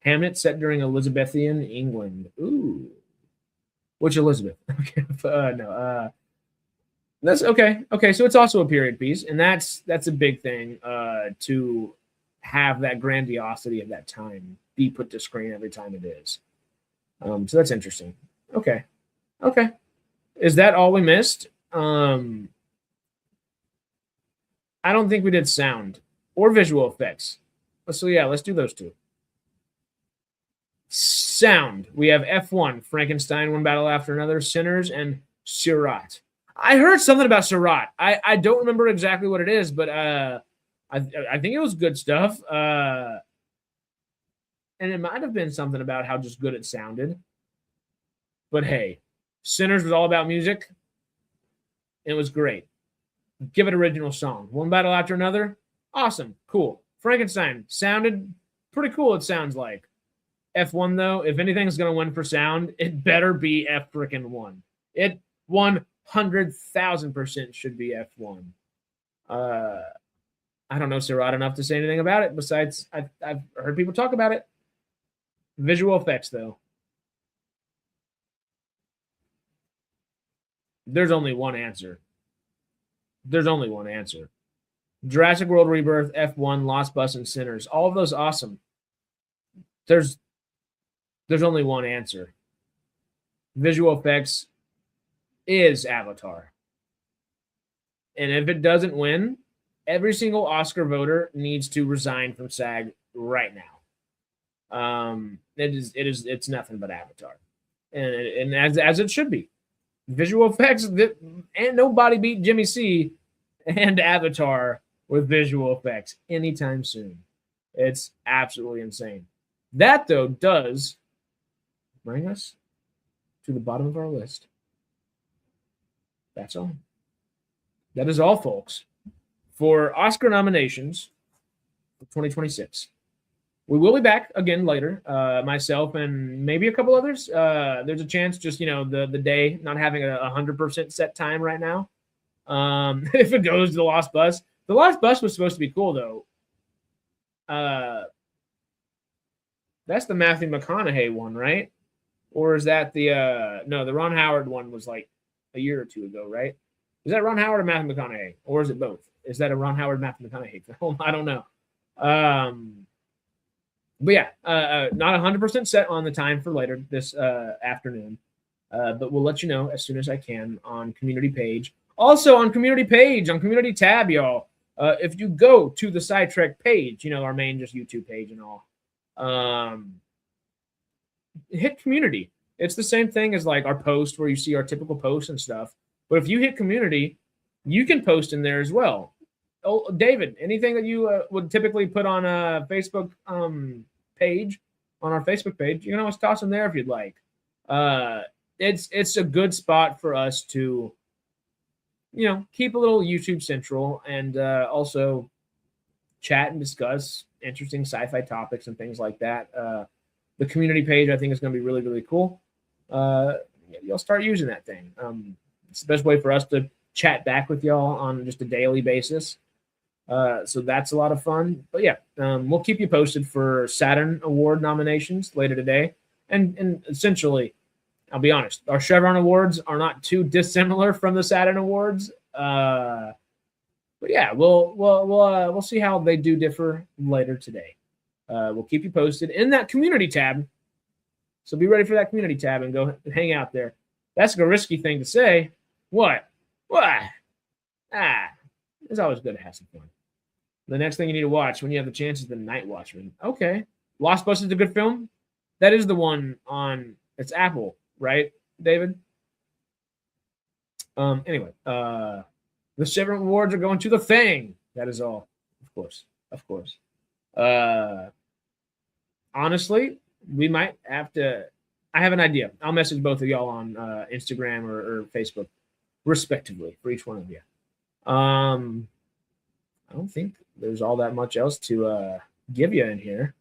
S1: Hamnet set during Elizabethan England. Ooh. Which Elizabeth? Okay. No. That's okay. Okay, so it's also a period piece, and that's a big thing to have that grandiosity of that time be put to screen every time it is. So that's interesting. Okay. Is that all we missed? I don't think we did sound or visual effects. So yeah, let's do those 2. Sound. We have F1, Frankenstein, one battle after another, Sinners, and Surat. I heard something about Surat. I don't remember exactly what it is, but I think it was good stuff. And it might have been something about how just good it sounded. But hey, Sinners was all about music. It was great. Give it original song. One battle after another. Awesome. Cool. Frankenstein sounded pretty cool, it sounds like. F1, though, if anything's going to win for sound, it better be F-frickin-1. It 100,000% should be F1. I don't know Surat enough to say anything about it. Besides, I've heard people talk about it. Visual effects, though. There's only one answer. Jurassic World Rebirth, F1, Lost Bus, and Sinners. All of those awesome. There's only one answer. Visual effects is Avatar. And if it doesn't win, every single Oscar voter needs to resign from SAG right now. It's nothing but Avatar. And as it should be. Visual effects, and nobody beat Jimmy C and Avatar with visual effects anytime soon. It's absolutely insane. That, though, does bring us to the bottom of our list. That's all. That is all, folks, for Oscar nominations for 2026. We will be back again later, myself and maybe a couple others. There's a chance just, the day not having a 100% set time right now. If it goes to the Lost Bus. The Lost Bus was supposed to be cool, though. That's the Matthew McConaughey one, right? Or is that the Ron Howard one was like a year or 2 ago, right? Is that Ron Howard or Matthew McConaughey? Or is it both? Is that a Ron Howard, Matthew McConaughey film? I don't know. But yeah, not 100% set on the time for later this afternoon. But we'll let you know as soon as I can on community page. Also on community page, on community tab, y'all. If you go to the SciTrek page, our main just YouTube page and all, hit community. It's the same thing as like our post where you see our typical posts and stuff. But if you hit community, you can post in there as well. David, anything that you would typically put on a Facebook page, on our Facebook page, you can always toss them there if you'd like. It's a good spot for us to, keep a little YouTube central and also chat and discuss interesting sci-fi topics and things like that. The community page, I think, is going to be really, really cool. You'll start using that thing. It's the best way for us to chat back with y'all on just a daily basis. So that's a lot of fun. But yeah, we'll keep you posted for Saturn Award nominations later today. And essentially, I'll be honest, our Chevron Awards are not too dissimilar from the Saturn Awards. But yeah, we'll see how they do differ later today. We'll keep you posted in that community tab. So be ready for that community tab and go hang out there. That's a risky thing to say. What? It's always good to have some fun. The next thing you need to watch when you have the chance is The Night Watchman. Okay. Lost Bus is a good film. That is the one on, it's Apple, right, David? Anyway, the Chevron Awards are going to The Thing. That is all. Of course. Honestly, we might have to, I have an idea. I'll message both of y'all on Instagram or Facebook, respectively, for each one of you. I don't think there's all that much else to give you in here.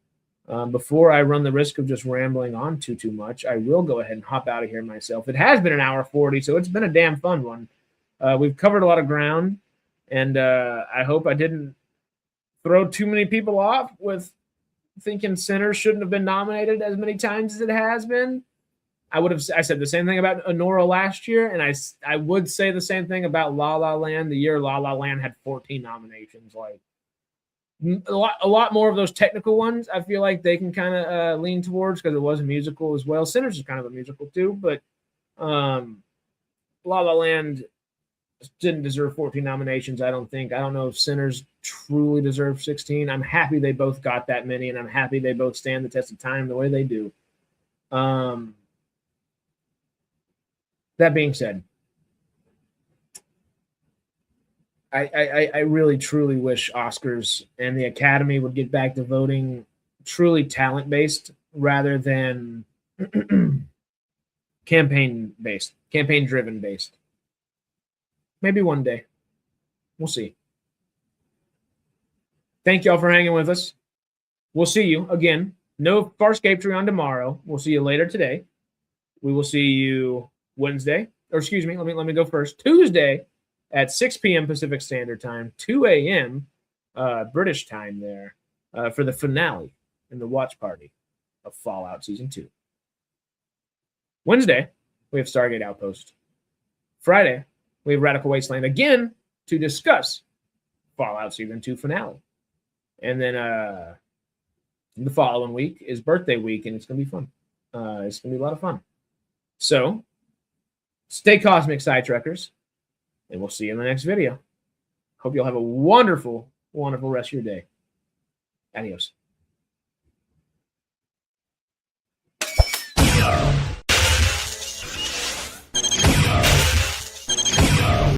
S1: Before I run the risk of just rambling on too much, I will go ahead and hop out of here myself. It has been an hour 40, so it's been a damn fun one. We've covered a lot of ground, and I hope I didn't throw too many people off with thinking Sinners shouldn't have been nominated as many times as it has been. I said the same thing about Honora last year, and I would say the same thing about La La Land. The year La La Land had 14 nominations. Like a lot more of those technical ones, I feel like they can kind of lean towards because it was a musical as well. Sinners is kind of a musical too, but La La Land didn't deserve 14 nominations, I don't think. I don't know if Sinners truly deserve 16. I'm happy they both got that many, and I'm happy they both stand the test of time the way they do. That being said, I really, truly wish Oscars and the Academy would get back to voting truly talent-based rather than campaign-based, campaign-driven-based. Maybe one day. We'll see. Thank y'all for hanging with us. We'll see you again. No Farscape Tree on tomorrow. We'll see you later today. We will see you Wednesday, or excuse me, let me go first. Tuesday at 6 p.m. Pacific Standard Time, 2 a.m. British time there for the finale and the watch party of Fallout Season 2. Wednesday, we have Stargate Outpost. Friday, we have Radical Wasteland again to discuss Fallout Season 2 finale. And then the following week is birthday week, and it's going to be fun. It's going to be a lot of fun. So, stay cosmic, SciTrekkers, and we'll see you in the next video. Hope you'll have a wonderful, wonderful rest of your day. Adios.